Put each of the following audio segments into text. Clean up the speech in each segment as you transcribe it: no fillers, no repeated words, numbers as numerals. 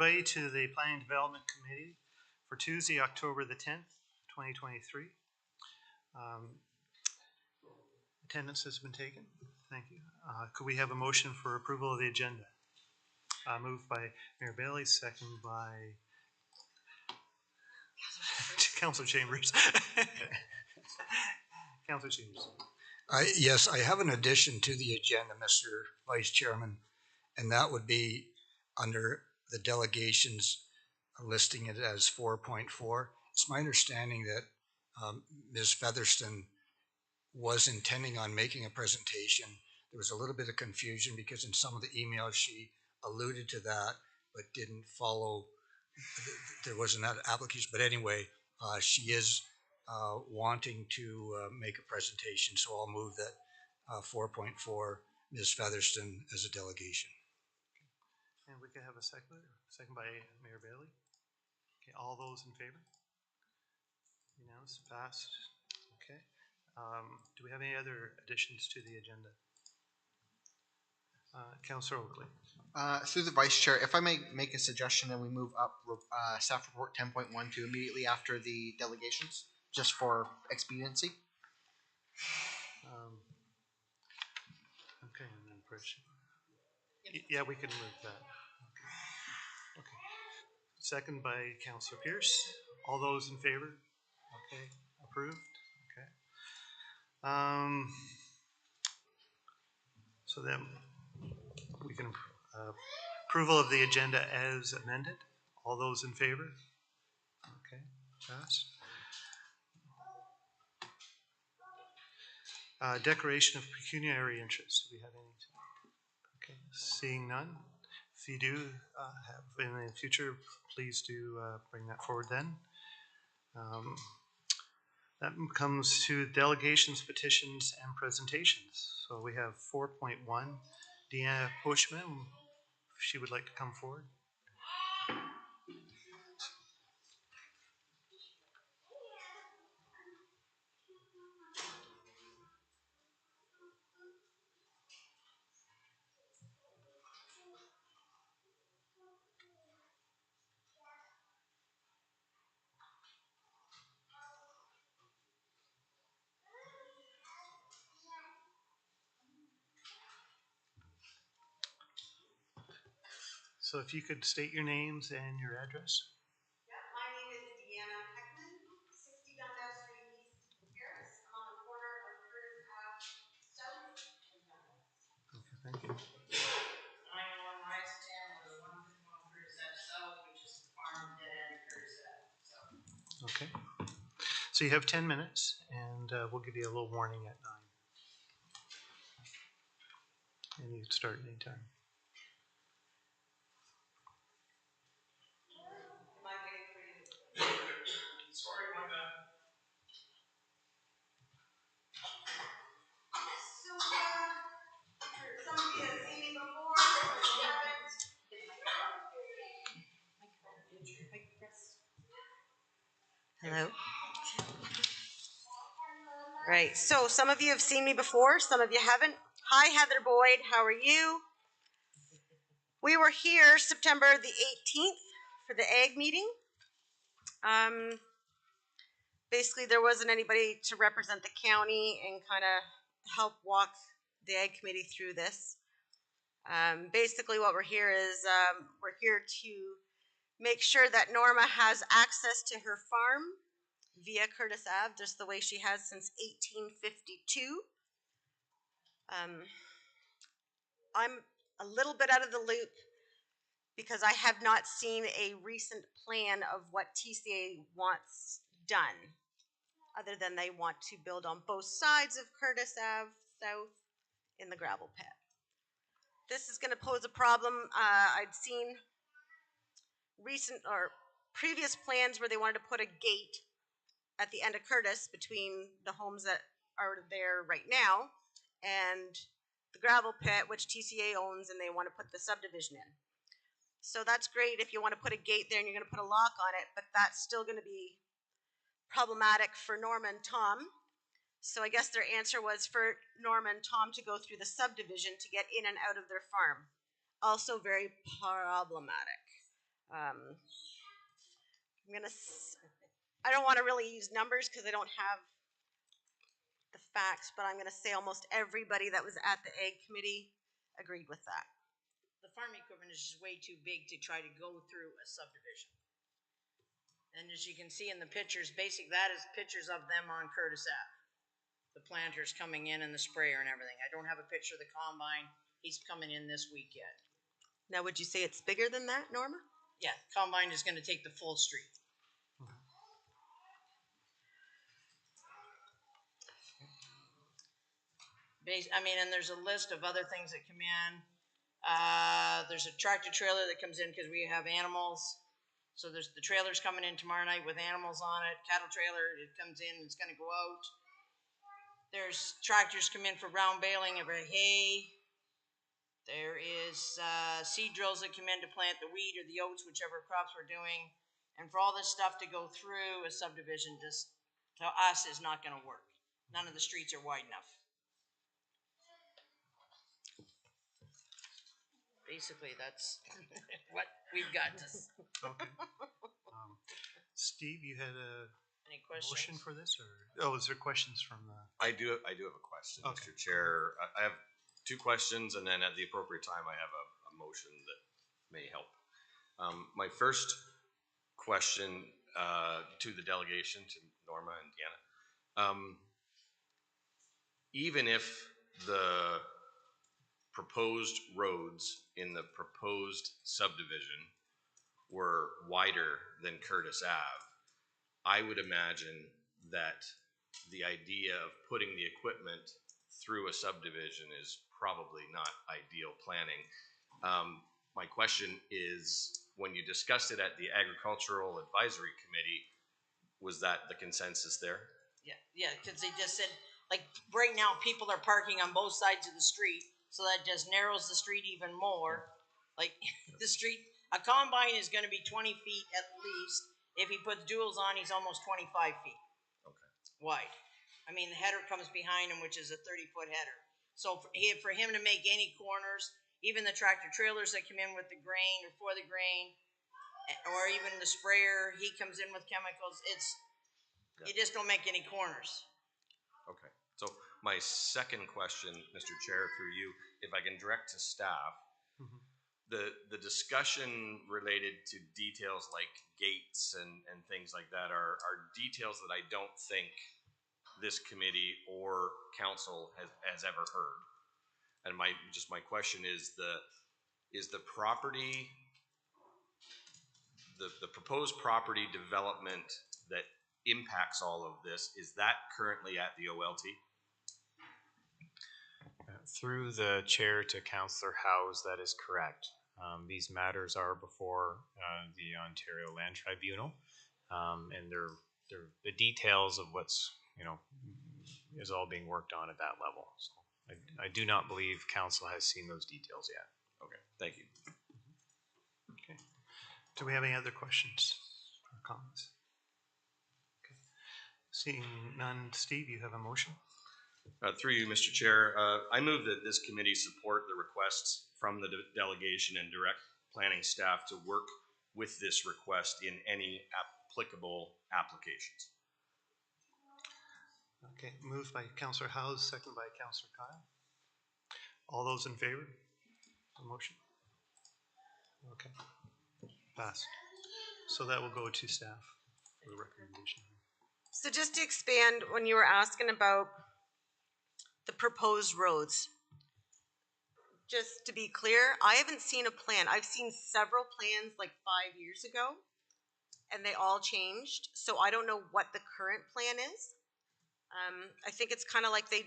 everybody to the Planning and Development Committee for Tuesday, October the 10th, 2023. Attendance has been taken. Thank you. Could we have a motion for approval of the agenda? Moved by Mayor Bailey, second by Councilor Chambers. Councilor Chambers. Yes, I have an addition to the agenda, Mr. Vice Chairman, and that would be under the delegations listing it as 4.4. It's my understanding that Ms. Featherston was intending on making a presentation. There was a little bit of confusion because in some of the emails she alluded to that, but didn't follow. There wasn't that application, but anyway, she is wanting to make a presentation, so I'll move that 4.4 Ms. Featherston as a delegation. And we can have a second by Mayor Bailey. Okay, all those in favor? Unanimous, passed. Okay. Do we have any other additions to the agenda? Councillor Oakley. Through the Vice Chair, if I may make a suggestion and we move up staff report 10.1 to immediately after the delegations, just for expediency. Okay, and then pressure. Yeah, we can move that. Okay. Second by Councillor Pierce. All those in favor? Okay, approved. Okay. So then we can approval of the agenda as amended. All those in favor? Okay, passed. Declaration of pecuniary interest. Do we have any? Okay, seeing none. If you do have in the future, please do bring that forward then. That comes to delegations, petitions, and presentations. So we have 4.1. Deanna Bushman, if she would like to come forward. So if you could state your names and your address. Yeah, my name is Deanna Heckman, 60 Dundas Street East, Paris. I'm on the corner of Curtis Ave South and Dundas. Okay, thank you. I'm on Rise 10 with a 151 Curtis Ave South, which is the farm dead end Curtis Ave. So. Okay. So you have 10 minutes, and we'll give you a little warning at 9. And you can start anytime. Hello. Right. So some of you have seen me before, some of you haven't. Hi, Heather Boyd. How are you? We were here September the 18th for the ag meeting. Basically, there wasn't anybody to represent the county and kind of help walk the ag committee through this. Basically, what we're here is we're here to make sure that Norma has access to her farm via Curtis Ave, just the way she has since 1852. I'm a little bit out of the loop because I have not seen a recent plan of what TCA wants done, other than they want to build on both sides of Curtis Ave South in the gravel pit. This is going to pose a problem. I'd seen recent or previous plans where they wanted to put a gate at the end of Curtis between the homes that are there right now and the gravel pit, which TCA owns, and they want to put the subdivision in. So that's great if you want to put a gate there and you're going to put a lock on it, but that's still going to be problematic for Norma and Tom. So I guess their answer was for Norma and Tom to go through the subdivision to get in and out of their farm. Also very problematic. I'm I don't want to really use numbers because I don't have the facts, but I'm gonna say almost everybody that was at the Ag Committee agreed with that. The farm equipment is just way too big to try to go through a subdivision. And as you can see in the pictures, that is pictures of them on Curtis Ave. The planters coming in and the sprayer and everything. I don't have a picture of the combine. He's coming in this week yet. Now, would you say it's bigger than that, Norma? Yeah, combine is gonna take the full street. And there's a list of other things that come in. There's a tractor trailer that comes in because we have animals. So there's the trailers coming in tomorrow night with animals on it. Cattle trailer, it comes in, it's gonna go out. There's tractors come in for brown baling of hay. There is seed drills that come in to plant the wheat or the oats, whichever crops we're doing. And for all this stuff to go through a subdivision, just to us is not gonna work. None of the streets are wide enough. Basically, that's what we've got. Okay. Steve, you had a Any questions? motion for this, or, oh, is there questions from the? I do have a question, Okay. Mr. Chair. I have two questions, and then at the appropriate time, I have a motion that may help. My first question to the delegation, to Norma and Deanna. Even if the proposed roads in the proposed subdivision were wider than Curtis Ave, I would imagine that the idea of putting the equipment through a subdivision is probably not ideal planning. My question is, when you discussed it at the Agricultural Advisory Committee, was that the consensus there? Yeah, because they just said, like, right now, people are parking on both sides of the street, so that just narrows the street even more. Like, the street, a combine is gonna be 20 feet at least. If he puts duals on, he's almost 25 feet. Okay. Wide. I mean, the header comes behind him, which is a 30-foot header. So for him to make any corners, even the tractor trailers that come in with the grain or for the grain, or even the sprayer, he comes in with chemicals, you just don't make any corners. Okay. So my second question, Mr. Chair, through you, if I can direct to staff, the discussion related to details like gates and things like that are details that I don't think this committee or council has ever heard. And my question is the property, the proposed property development that impacts all of this, is that currently at the OLT? Through the chair to Councillor Howes, that is correct. These matters are before the Ontario Land Tribunal, and the details of what's, is all being worked on at that level. So I do not believe council has seen those details yet. Okay, thank you. Okay. Do we have any other questions or comments? Okay. Seeing none, Steve, you have a motion? Through you, Mr. Chair, I move that this committee support the requests from the delegation and direct planning staff to work with this request in any applicable applications. Okay, moved by Councillor Howes, second by Councillor Kyle. All those in favor of the motion? Okay, passed. So that will go to staff for the recommendation. So just to expand, when you were asking about the proposed roads, just to be clear, I haven't seen a plan. I've seen several plans like 5 years ago, and they all changed. So I don't know what the current plan is. I think it's kind of like they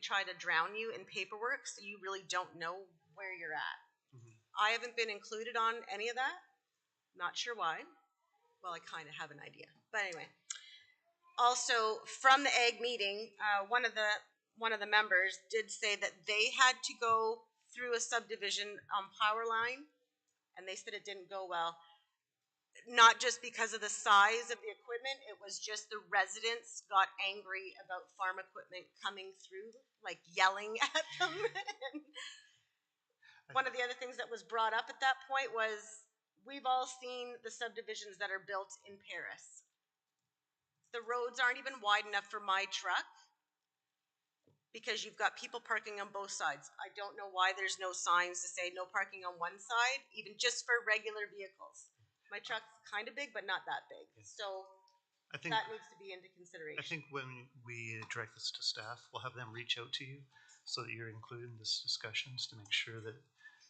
try to drown you in paperwork, so you really don't know where you're at. I haven't been included on any of that. Not sure why. Well, I kind of have an idea, but anyway. Also, from the ag meeting, one of the members did say that they had to go through a subdivision power line, and they said it didn't go well. Not just because of the size of the equipment, it was just the residents got angry about farm equipment coming through, like yelling at them. One of the other things that was brought up at that point was, we've all seen the subdivisions that are built in Paris. The roads aren't even wide enough for my truck because you've got people parking on both sides. I don't know why there's no signs to say no parking on one side, even just for regular vehicles. My truck's kind of big, but not that big. So I think, that needs to be into consideration. I think when we direct this to staff, we'll have them reach out to you so that you're included in this discussions to make sure that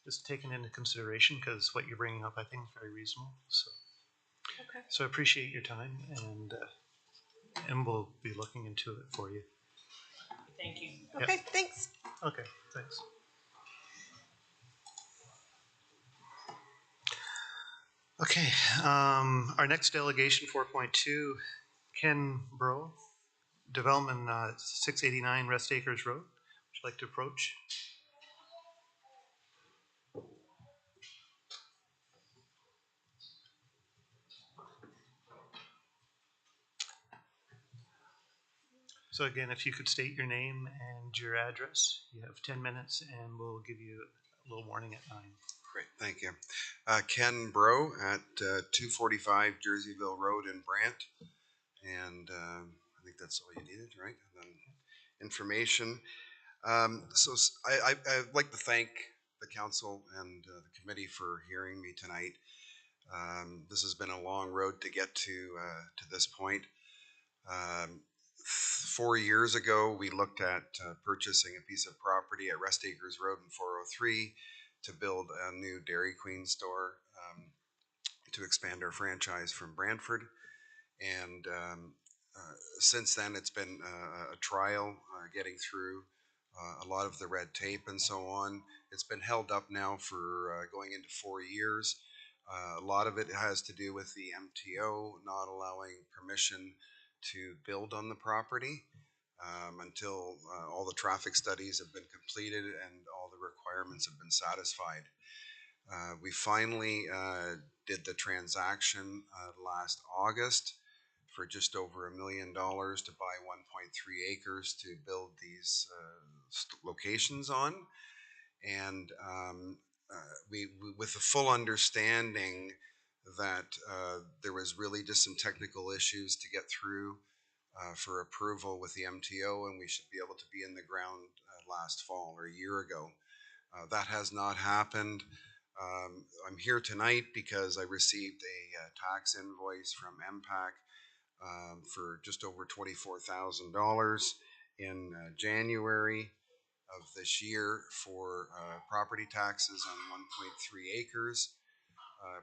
it's taken into consideration, because what you're bringing up, I think, is very reasonable. So, Okay. so I appreciate your time, and we'll be looking into it for you. Thank you. Okay, thanks. Okay, thanks. Okay, our next delegation, 4.2, Ken Bro, Development 689 Rest Acres Road. Would you like to approach? So again, if you could state your name and your address, you have 10 minutes, and we'll give you a little warning at 9. Great, thank you. Ken Bro at 245 Jerseyville Road in Brant. And I think that's all you needed, right? And then information. I'd like to thank the council and the committee for hearing me tonight. This has been a long road to get to this point. 4 years ago, we looked at purchasing a piece of property at Rest Acres Road in 403 to build a new Dairy Queen store to expand our franchise from Brantford. And since then, it's been a trial getting through a lot of the red tape and so on. It's been held up now for going into 4 years. A lot of it has to do with the MTO not allowing permission to build on the property until all the traffic studies have been completed and all the requirements have been satisfied. We finally did the transaction last August for just over $1 million to buy 1.3 acres to build these locations on. And we with the full understanding that there was really just some technical issues to get through for approval with the MTO, and we should be able to be in the ground last fall or a year ago. That has not happened. I'm here tonight because I received a tax invoice from MPAC for just over $24,000 in January of this year for property taxes on 1.3 acres.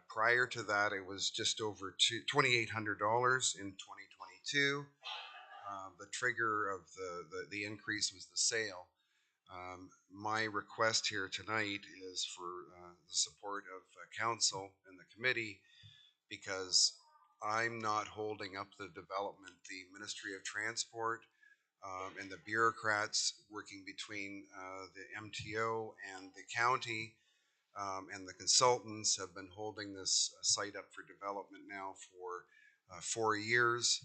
Prior to that, it was just over $2,800 in 2022. The trigger of the increase was the sale. My request here tonight is for the support of council and the committee, because I'm not holding up the development. The Ministry of Transport and the bureaucrats working between the MTO and the county and the consultants have been holding this site up for development now for 4 years.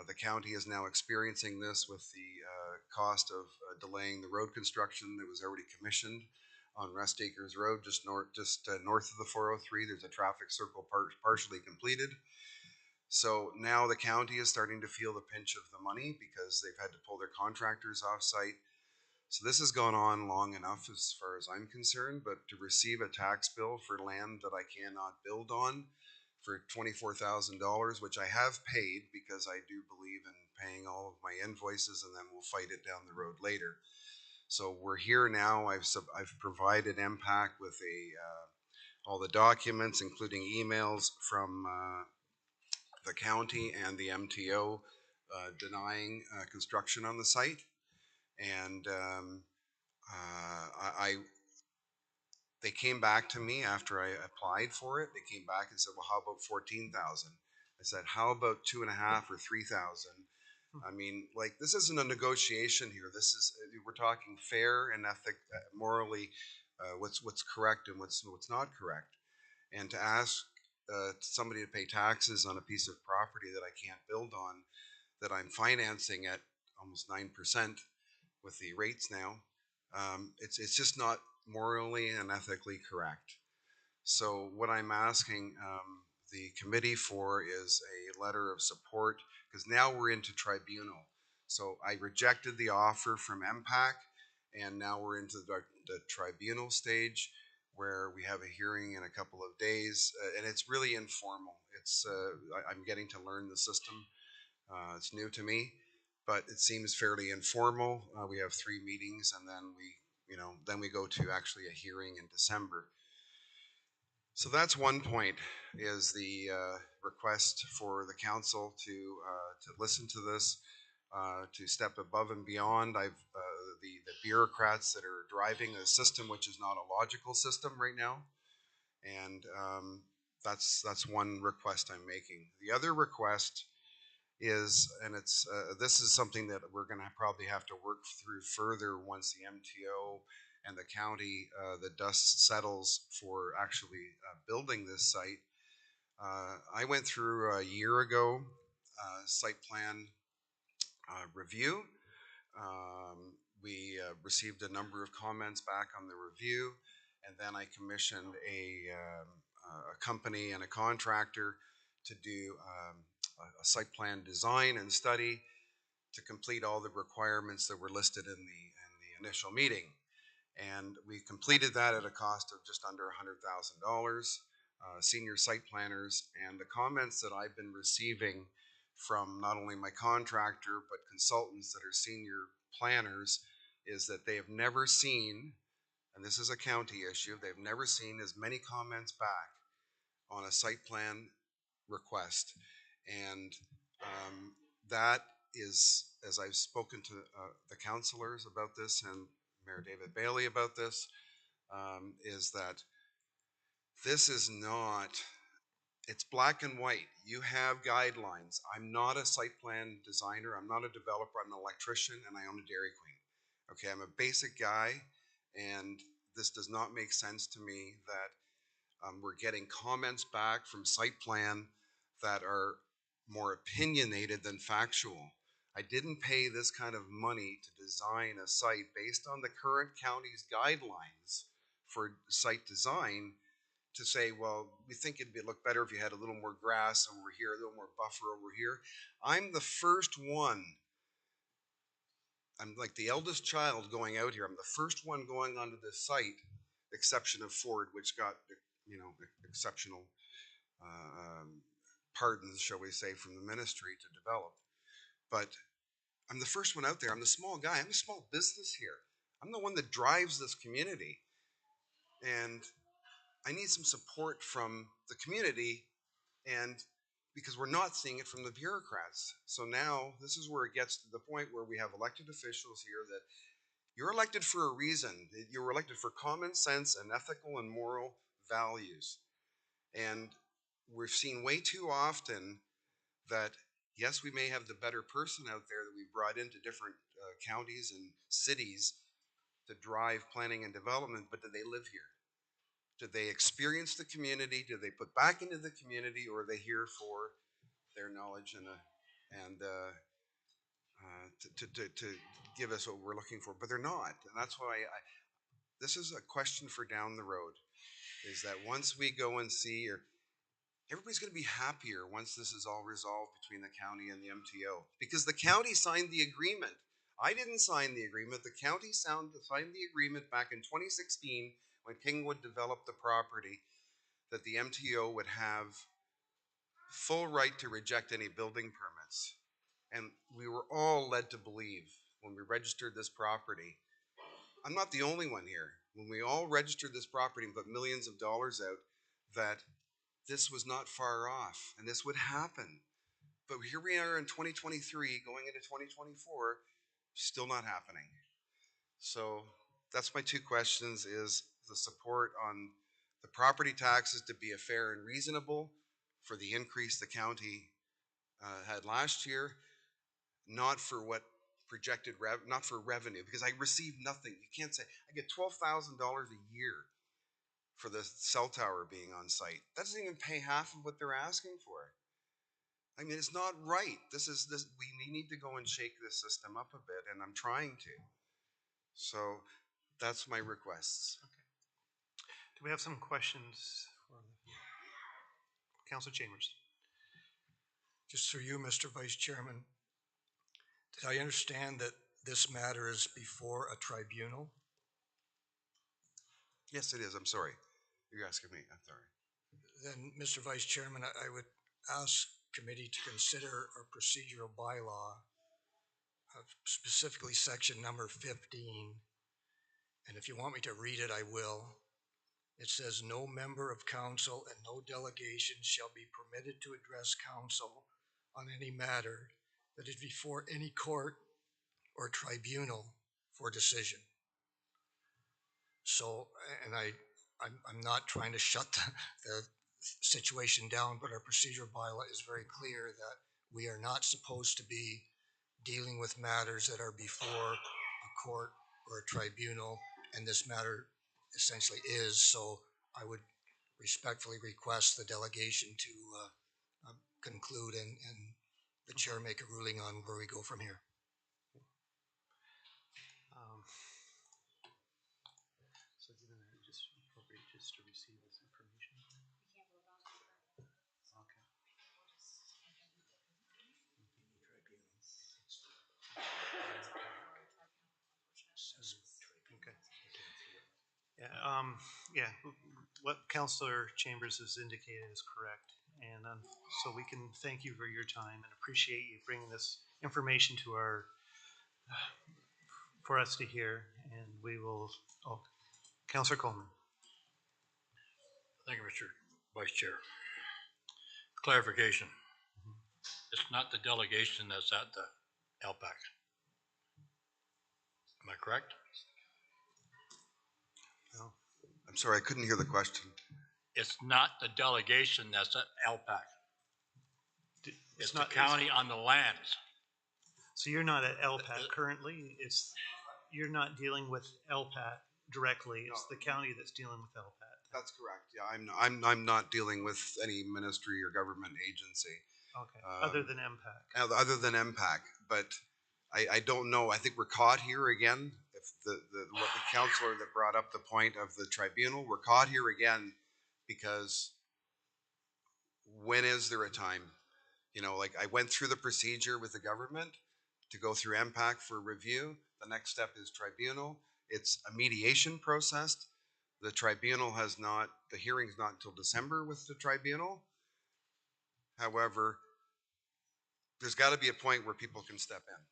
The county is now experiencing this with the cost of delaying the road construction that was already commissioned on Rest Acres Road, just north of the 403. There's a traffic circle partially completed. So now the county is starting to feel the pinch of the money because they've had to pull their contractors off site. So this has gone on long enough as far as I'm concerned, but to receive a tax bill for land that I cannot build on for $24,000, which I have paid because I do believe in paying all of my invoices, and then we'll fight it down the road later. So we're here now. I've provided MPAC with all the documents, including emails from the county and the MTO denying construction on the site. And they came back to me after I applied for it. They came back and said, "Well, how about 14,000?" I said, "How about 2.5 or 3,000?" I mean, like, this isn't a negotiation here. This is, we're talking fair and morally, what's correct and what's not correct. And to ask somebody to pay taxes on a piece of property that I can't build on, that I'm financing at almost 9% with the rates now, it's just not morally and ethically correct. So what I'm asking the committee for is a letter of support, because now we're into tribunal. So I rejected the offer from MPAC, and now we're into the tribunal stage where we have a hearing in a couple of days, and it's really informal. I'm getting to learn the system. It's new to me, but it seems fairly informal. We have 3 meetings, and then we go to actually a hearing in December. So that's one point, is the request for the council to listen to this, to step above and beyond. The bureaucrats that are driving a system which is not a logical system right now, and that's one request I'm making. The other request is, and this is something that we're going to probably have to work through further once the MTO and the county, the dust settles for actually building this site. I went through a year ago site plan review. We received a number of comments back on the review, and then I commissioned a company and a contractor to do a site plan design and study to complete all the requirements that were listed in the initial meeting. And we completed that at a cost of just under $100,000. Senior site planners, and the comments that I've been receiving from not only my contractor but consultants that are senior planners is that they have never seen, and this is a county issue, they've never seen as many comments back on a site plan request. And that is, as I've spoken to the councilors about this and Mayor David Bailey about this, is that this is not, it's black and white. You have guidelines. I'm not a site plan designer. I'm not a developer. I'm an electrician, and I own a Dairy Queen. Okay, I'm a basic guy, and this does not make sense to me that we're getting comments back from site plan that are more opinionated than factual. I didn't pay this kind of money to design a site based on the current county's guidelines for site design to say, well, we think it'd look better if you had a little more grass over here, a little more buffer over here. I'm the first one. I'm like the eldest child going out here. I'm the first one going onto this site, exception of Ford, which got, exceptional pardons, shall we say, from the ministry to develop. But I'm the first one out there. I'm the small guy. I'm a small business here. I'm the one that drives this community. And I need some support from the community, and because we're not seeing it from the bureaucrats. So now this is where it gets to the point where we have elected officials here that you're elected for a reason. You're elected for common sense and ethical and moral values. And we've seen way too often that, yes, we may have the better person out there that we've brought into different counties and cities to drive planning and development, but do they live here? Do they experience the community? Do they put back into the community, or are they here for their knowledge and to give us what we're looking for? But they're not, and that's why this is a question for down the road. Is that once we go and see, or everybody's going to be happier once this is all resolved between the county and the MTO, because the county signed the agreement. I didn't sign the agreement. The county signed the agreement back in 2016 when Kingwood developed the property, that the MTO would have full right to reject any building permits. And we were all led to believe when we registered this property, I'm not the only one here, when we all registered this property and put millions of dollars out, that this was not far off and this would happen. But here we are in 2023 going into 2024, still not happening. So that's my 2 questions, is the support on the property taxes to be a fair and reasonable for the increase the county had last year, not for what projected not for revenue, because I received nothing. You can't say I get $12,000 a year for the cell tower being on site. That doesn't even pay half of what they're asking for. I mean, it's not right. We need to go and shake this system up a bit, and I'm trying to. So that's my requests. Do we have some questions Councillor Chambers. Just through you, Mr. Vice Chairman, did I understand that this matter is before a tribunal? Yes, it is. I'm sorry. You're asking me. I'm sorry. Then, Mr. Vice Chairman, I would ask committee to consider a procedural bylaw, specifically section number 15. And if you want me to read it, I will. It says, no member of council and no delegation shall be permitted to address council on any matter that is before any court or tribunal for decision. So, and I'm not trying to shut the situation down, but our procedural bylaw is very clear that we are not supposed to be dealing with matters that are before a court or a tribunal, and this matter essentially is. So I would respectfully request the delegation to conclude and the chair make a ruling on where we go from here. So it's just appropriate just to receive this information. Okay. Okay. Yeah, what Councillor Chambers has indicated is correct. And so we can thank you for your time and appreciate you bringing this information to for us to hear. And we will, Councillor Coleman. Thank you, Mr. Vice Chair. Clarification. It's not the delegation that's at the LPAC. Am I correct? No. I'm sorry. I couldn't hear the question. It's not the delegation that's at LPAC. It's not the county on the lands. So you're not at LPAT currently. You're not dealing with LPAT directly. It's the county that's dealing with LPAT. That's correct. Yeah, I'm not dealing with any ministry or government agency. Okay. Other than MPAC. Other than MPAC, but I don't know. I think we're caught here again. If the counselor that brought up the point of the tribunal, we're caught here again because when is there a time? You know, like I went through the procedure with the government to go through MPAC for review. The next step is tribunal. It's a mediation process. The tribunal the hearing's not until December with the tribunal. However, there's got to be a point where people can step in.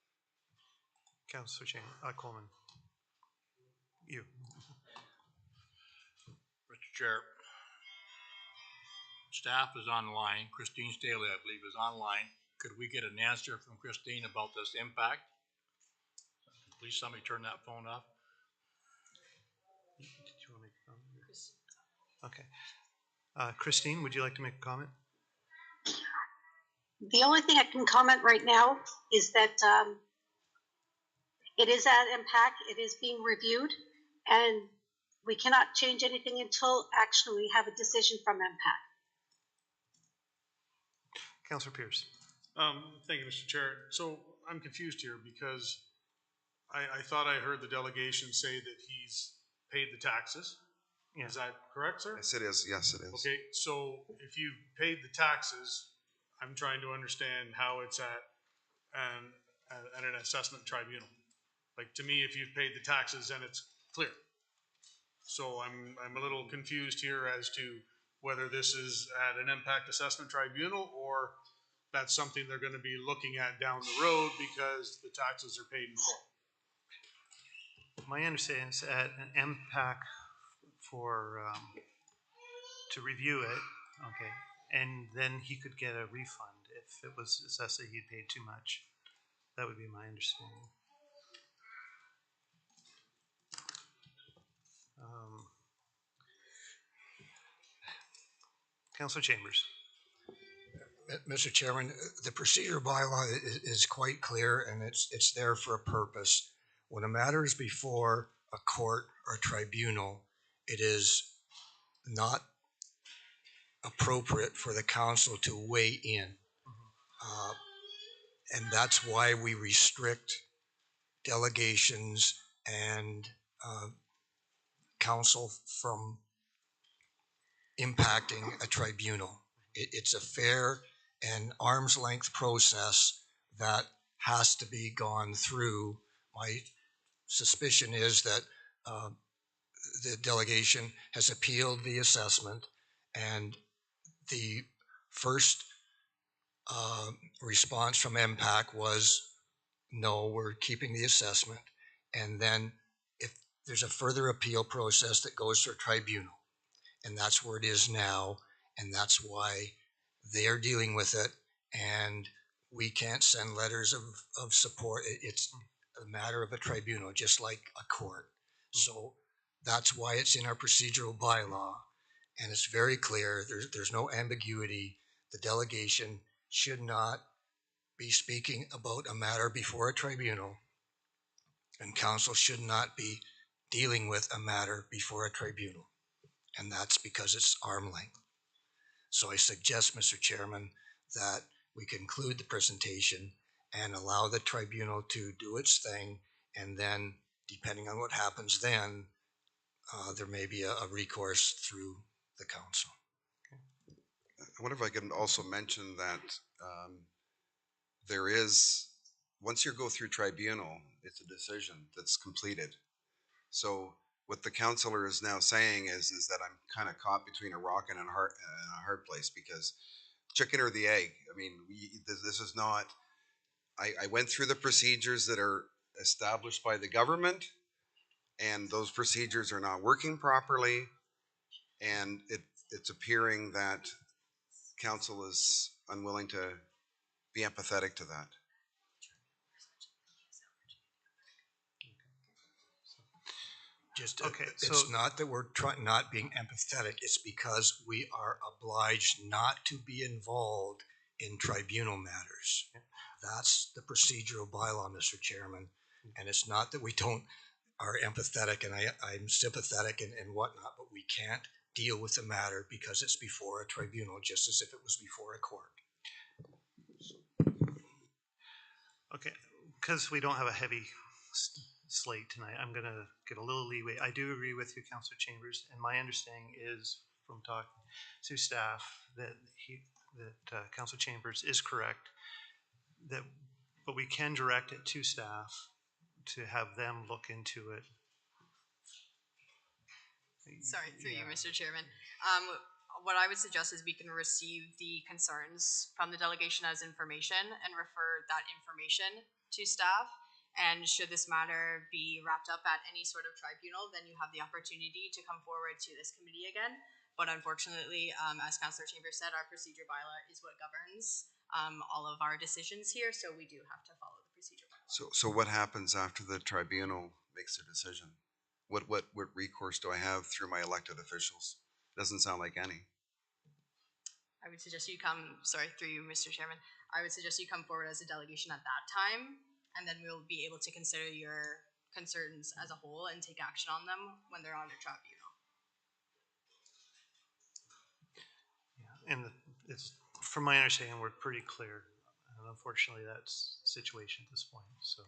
Councillor Coleman. You. Mr. Chair, staff is online. Christine Staley, I believe, is online. Could we get an answer from Christine about this impact? Please somebody turn that phone off. Did you want to make a comment? Okay. Christine, would you like to make a comment? The only thing I can comment right now is that it is at MPAC, it is being reviewed, and we cannot change anything until actually we have a decision from MPAC. Councillor Pierce. Thank you, Mr. Chair. So I'm confused here because I thought I heard the delegation say that he's paid the taxes. Yeah. Is that correct, sir? Yes, it is. Yes, it is. Okay, so if you've paid the taxes, I'm trying to understand how it's at an assessment tribunal. Like, to me, if you've paid the taxes, then it's clear. So I'm a little confused here as to whether this is at an impact assessment tribunal or that's something they're going to be looking at down the road because the taxes are paid in full. My understanding is at an MPAC for to review it, okay, and then he could get a refund if it was assessed that he'd paid too much. That would be my understanding. Councillor Chambers. Mr. Chairman, the procedure bylaw is quite clear, and it's there for a purpose. When a matter is before a court or a tribunal, it is not appropriate for the council to weigh in. And that's why we restrict delegations and council from impacting a tribunal. It's a fair and arm's length process that has to be gone through. My suspicion is that the delegation has appealed the assessment, and the first response from MPAC was, no, we're keeping the assessment. And then if there's a further appeal process that goes to a tribunal, and that's where it is now, and that's why they're dealing with it, and we can't send letters of support. It's a matter of a tribunal, just like a court. So that's why it's in our procedural bylaw, and it's very clear. There's no ambiguity. The delegation should not be speaking about a matter before a tribunal, and council should not be dealing with a matter before a tribunal. And that's because it's arm length. So I suggest, Mr. Chairman, that we conclude the presentation and allow the tribunal to do its thing, and then, depending on what happens then, there may be a recourse through the council. I wonder if I can also mention that there is, once you go through tribunal, it's a decision that's completed. So what the councillor is now saying is that I'm kind of caught between a rock and a hard place, because chicken or the egg. I mean, this is not, I went through the procedures that are established by the government, and those procedures are not working properly, and it's appearing that council is unwilling to be empathetic to that. Just, Okay, it's so- not that we're not being empathetic. It's because we are obliged not to be involved in tribunal matters. That's the procedural bylaw, Mr. Chairman. And it's not that we are empathetic, and I'm sympathetic and whatnot, but we can't deal with the matter because it's before a tribunal, just as if it was before a court. Okay, because we don't have a heavy slate tonight, I'm gonna get a little leeway. I do agree with you, Councillor Chambers, and my understanding is from talking to staff that Councillor Chambers is correct, but we can direct it to staff to have them look into it. Sorry, through you, Yeah. Mr. Chairman. What I would suggest is we can receive the concerns from the delegation as information and refer that information to staff. And should this matter be wrapped up at any sort of tribunal, then you have the opportunity to come forward to this committee again. But unfortunately, as Councillor Chambers said, our procedure bylaw is what governs all of our decisions here, so we do have to follow the procedure bylaw. So what happens after the tribunal makes their decision? What recourse do I have through my elected officials? Doesn't sound like any. I would suggest you come, sorry, through you, Mr. Chairman, I would suggest you come forward as a delegation at that time, and then we'll be able to consider your concerns as a whole and take action on them when they're on a tribunal. Yeah, and it's, from my understanding, we're pretty clear. And unfortunately, that's the situation at this point, so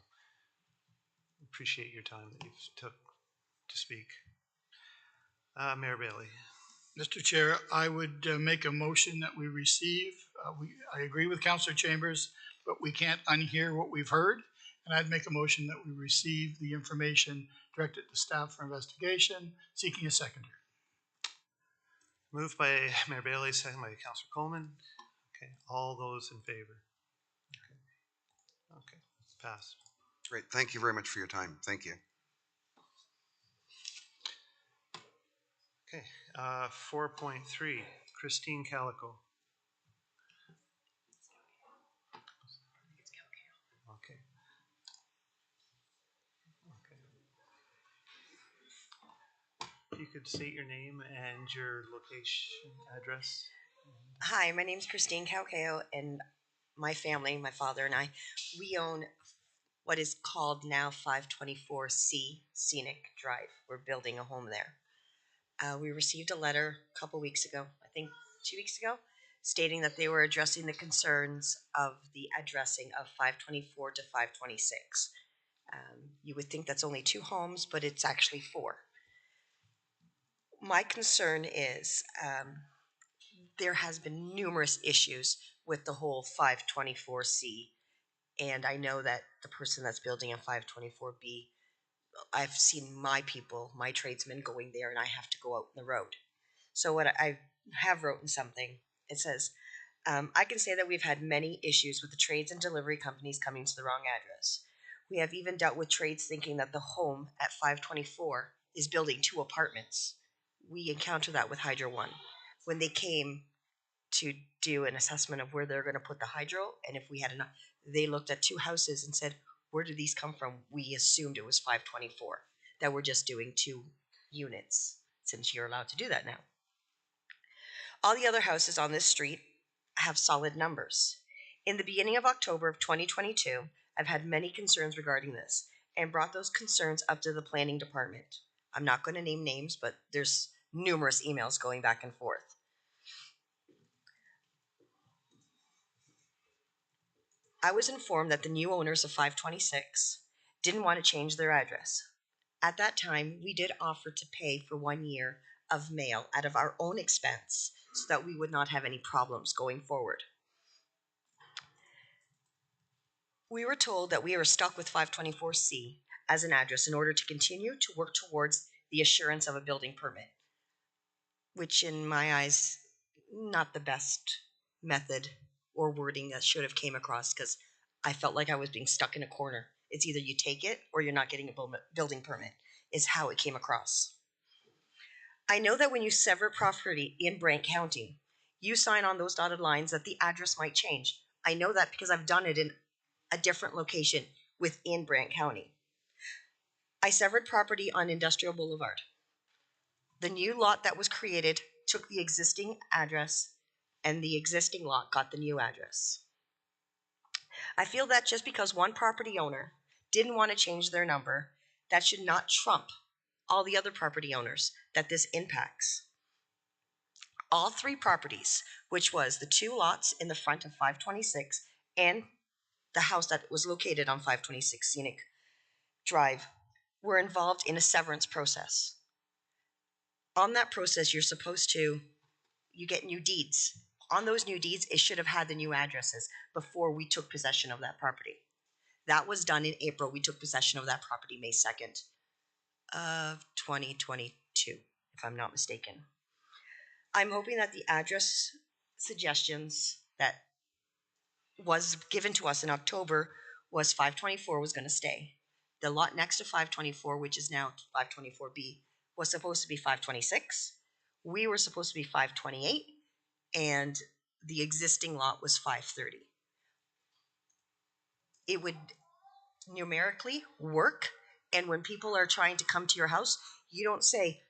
appreciate your time that you've took to speak. Mayor Bailey. Mr. Chair, I would make a motion that we receive, I agree with Councillor Chambers, but we can't unhear what we've heard. And I'd make a motion that we receive the information directed to staff for investigation, seeking a seconder. Moved by Mayor Bailey, second by Councillor Coleman. Okay, all those in favor? Okay, it's passed. Great. Thank you very much for your time. Thank you. Okay, 4.3, Christine Calico. Okay. If you could state your name and your location, address. Hi, my name's Christine Calcao, and my family, my father and I, we own what is called now 524C Scenic Drive. We're building a home there. We received a letter a couple weeks ago, I think 2 weeks ago, stating that they were addressing the concerns of the addressing of 524 to 526. You would think that's only 2 homes, but it's actually 4. My concern is there has been numerous issues with the whole 524C. And I know that the person that's building a 524B, I've seen my people, my tradesmen going there, and I have to go out in the road. So what I have written something, it says, I can say that we've had many issues with the trades and delivery companies coming to the wrong address. We have even dealt with trades thinking that the home at 524 is building 2 apartments. We encountered that with Hydro One. When they came to do an assessment of where they're going to put the hydro, and if we had enough, they looked at 2 houses and said, where did these come from? We assumed it was 524, that we're just doing 2 units, since you're allowed to do that now. All the other houses on this street have solid numbers. In the beginning of October of 2022, I've had many concerns regarding this and brought those concerns up to the planning department. I'm not going to name names, but there's numerous emails going back and forth. I was informed that the new owners of 526 didn't want to change their address. At that time, we did offer to pay for 1 year of mail out of our own expense so that we would not have any problems going forward. We were told that we are stuck with 524C as an address in order to continue to work towards the assurance of a building permit, which in my eyes, not the best method or wording that should have came across, because I felt like I was being stuck in a corner. It's either you take it or you're not getting a building permit, is how it came across. I know that when you sever property in Brant County, you sign on those dotted lines that the address might change. I know that because I've done it in a different location within Brant County. I severed property on Industrial Boulevard. The new lot that was created took the existing address, and the existing lot got the new address. I feel that just because one property owner didn't want to change their number, that should not trump all the other property owners that this impacts. All 3 properties, which was the 2 lots in the front of 526 and the house that was located on 526 Scenic Drive, were involved in a severance process. On that process, you get new deeds. On those new deeds, it should have had the new addresses before we took possession of that property. That was done in April. We took possession of that property May 2nd of 2022, if I'm not mistaken. I'm hoping that the address suggestions that was given to us in October was 524 was going to stay. The lot next to 524, which is now 524B, was supposed to be 526. We were supposed to be 528, and the existing lot was 530. It would numerically work, and when people are trying to come to your house, you don't say,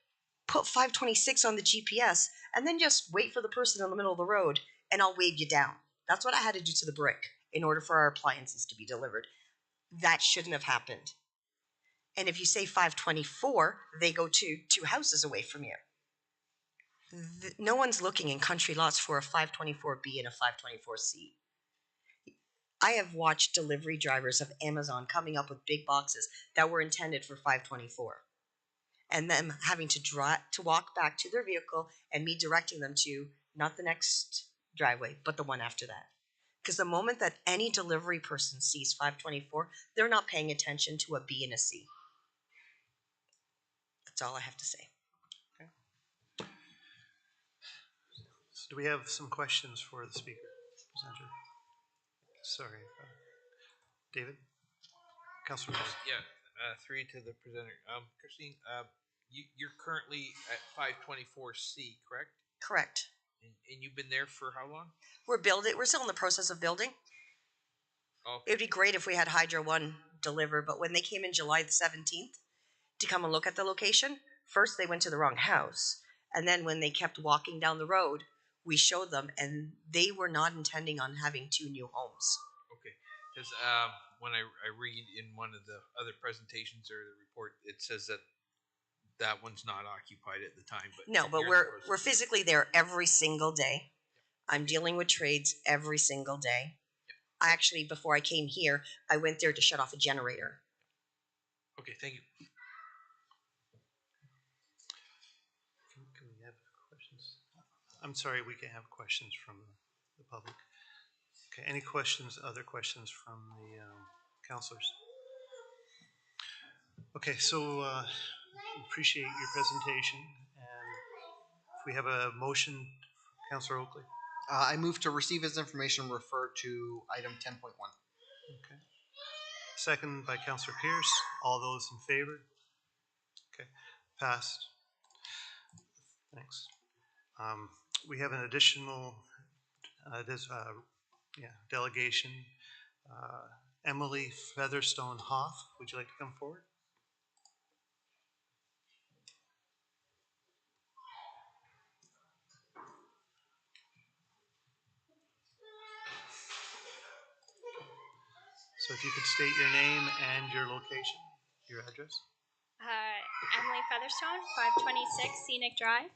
put 526 on the GPS, and then just wait for the person in the middle of the road, and I'll wave you down. That's what I had to do to the brick in order for our appliances to be delivered. That shouldn't have happened. And if you say 524, they go to 2 houses away from you. No one's looking in country lots for a 524B and a 524C. I have watched delivery drivers of Amazon coming up with big boxes that were intended for 524, and them having to walk back to their vehicle and me directing them to not the next driveway, but the one after that. Because the moment that any delivery person sees 524, they're not paying attention to a B and a C. That's all I have to say. So do we have some questions for the speaker, presenter? Sorry. David? Councilor Moore. Yeah, 3 to the presenter. Christine, you're currently at 524C, correct? Correct. And you've been there for how long? We're still in the process of building. Oh. It would be great if we had Hydro One deliver, but when they came in July the 17th to come and look at the location, first they went to the wrong house, and then when they kept walking down the road, we showed them, and they were not intending on having 2 new homes. Okay, because when I read in one of the other presentations or the report, it says that one's not occupied at the time. But no, but we're physically there every single day. I'm dealing with trades every single day. I actually, before I came here, I went there to shut off a generator. Okay, thank you. Can we have questions? I'm sorry, we can't have questions from the public. Okay, any questions, other questions from the counselors? Okay, so appreciate your presentation, and if we have a motion, Councillor Oakley. I move to receive as information, refer to item 10.1. Okay. Second by Councillor Pierce. All those in favor? Okay, passed. Thanks. We have an additional delegation. Emily Featherstone Hoff, would you like to come forward? So if you could state your name and your location, your address. Emily Featherstone, 526 Scenic Drive.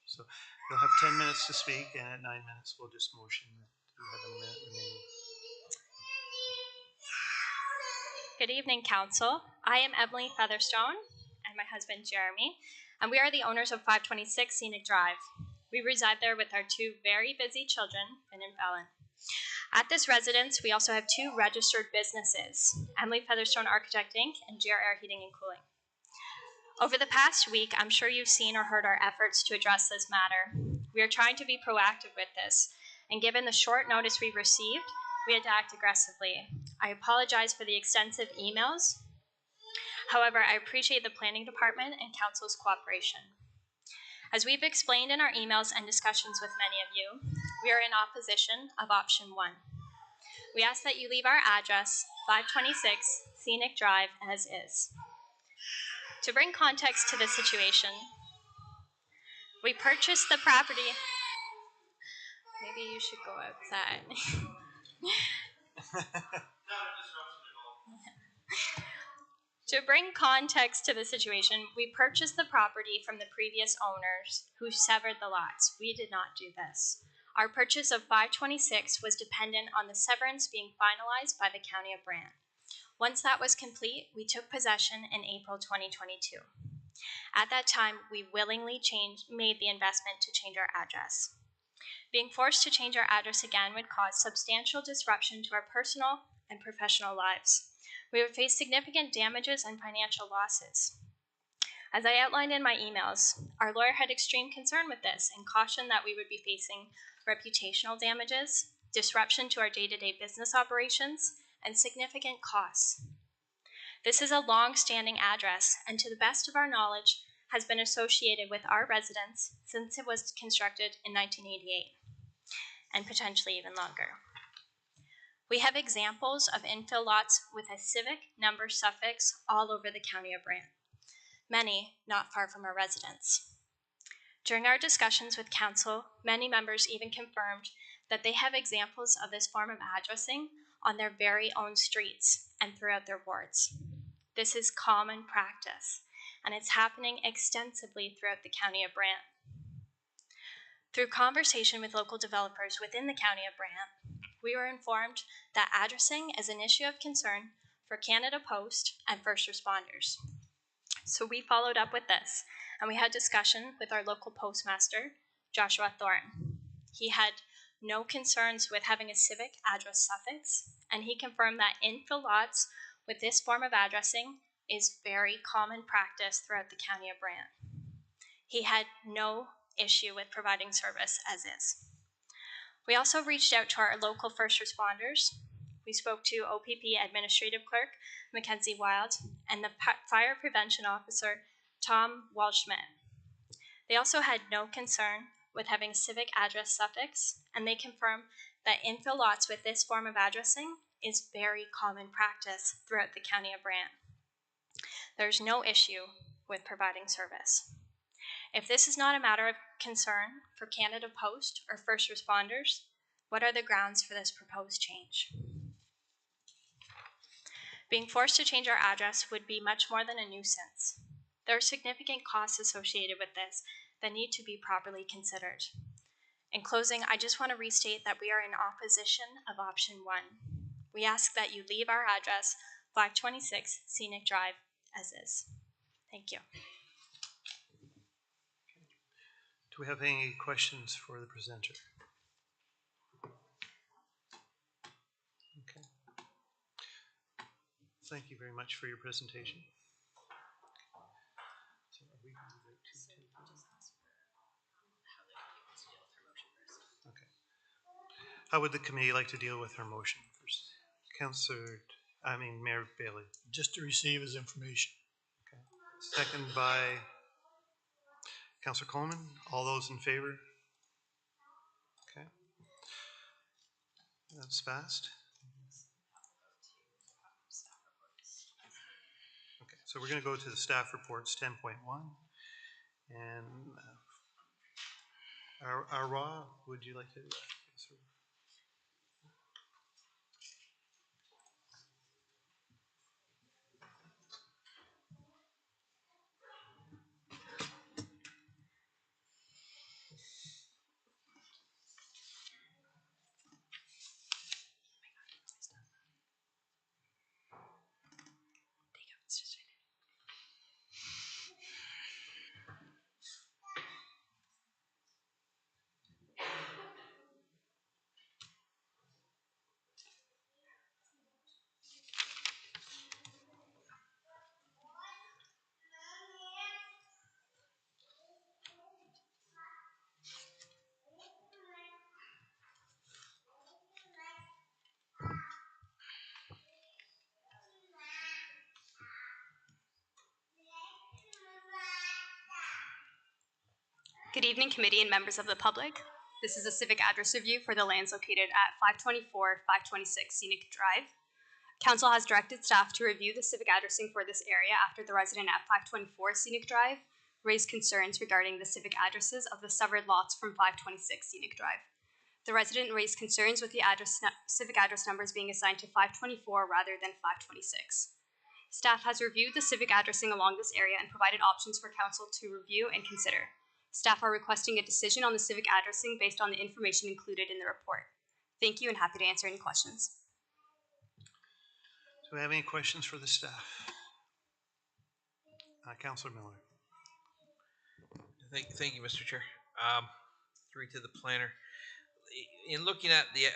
So you'll have 10 minutes to speak, and at 9 minutes, we'll just motion that you have a minute remaining. Good evening, Council. I am Emily Featherstone and my husband Jeremy, and we are the owners of 526 Scenic Drive. We reside there with our two very busy children, Finn and Fallon. At this residence, we also have two registered businesses, Emily Featherstone Architect Inc. and GR Air Heating and Cooling. Over the past week, I'm sure you've seen or heard our efforts to address this matter. We are trying to be proactive with this, and given the short notice we received, we had to act aggressively. I apologize for the extensive emails. However, I appreciate the planning department and council's cooperation. As we've explained in our emails and discussions with many of you, we are in opposition of option 1. We ask that you leave our address, 526 Scenic Drive, as is. To bring context to the situation, we purchased the property. Maybe you should go outside. To bring context to the situation, we purchased the property from the previous owners who severed the lots. We did not do this. Our purchase of 526 was dependent on the severance being finalized by the County of Brant. Once that was complete, we took possession in April 2022. At that time, we willingly made the investment to change our address. Being forced to change our address again would cause substantial disruption to our personal and professional lives. We would face significant damages and financial losses. As I outlined in my emails, our lawyer had extreme concern with this and cautioned that we would be facing reputational damages, disruption to our day-to-day business operations, and significant costs. This is a long-standing address, and to the best of our knowledge, has been associated with our residents since it was constructed in 1988, and potentially even longer. We have examples of infill lots with a civic number suffix all over the County of Brant, many not far from our residents. During our discussions with council, many members even confirmed that they have examples of this form of addressing on their very own streets and throughout their wards. This is common practice, and it's happening extensively throughout the County of Brant. Through conversation with local developers within the County of Brant, we were informed that addressing is an issue of concern for Canada Post and first responders. So we followed up with this, and we had discussion with our local postmaster, Joshua Thorne. He had no concerns with having a civic address suffix, and he confirmed that infill lots with this form of addressing is very common practice throughout the County of Brant. He had no issue with providing service as is. We also reached out to our local first responders. We spoke to OPP Administrative Clerk Mackenzie Wild and the Fire Prevention Officer Tom Walschmidt. They also had no concern with having a civic address suffix, and they confirmed that infill lots with this form of addressing is very common practice throughout the County of Brant. There's no issue with providing service. If this is not a matter of concern for Canada Post or first responders, what are the grounds for this proposed change? Being forced to change our address would be much more than a nuisance. There are significant costs associated with this that need to be properly considered. In closing, I just want to restate that we are in opposition of option 1. We ask that you leave our address, 526 Scenic Drive, as is. Thank you. Do we have any questions for the presenter? Okay. Thank you very much for your presentation. So are we gonna vote to table? Okay. How would the committee like to deal with her motion first? Mayor Bailey. Just to receive his information. Okay. Second by Councillor Coleman. All those in favor? Okay. That's passed. Okay, so we're going to go to the staff reports 10.1. And Arwa, would you like to? Good evening, committee and members of the public. This is a civic address review for the lands located at 524, 526 Scenic Drive. Council has directed staff to review the civic addressing for this area after the resident at 524 Scenic Drive raised concerns regarding the civic addresses of the severed lots from 526 Scenic Drive. The resident raised concerns with the civic address numbers being assigned to 524 rather than 526. Staff has reviewed the civic addressing along this area and provided options for council to review and consider. Staff are requesting a decision on the civic addressing based on the information included in the report. Thank you and happy to answer any questions. Do we have any questions for the staff? Councillor Miller. Thank you, Mr. Chair. Through to the planner. In looking at the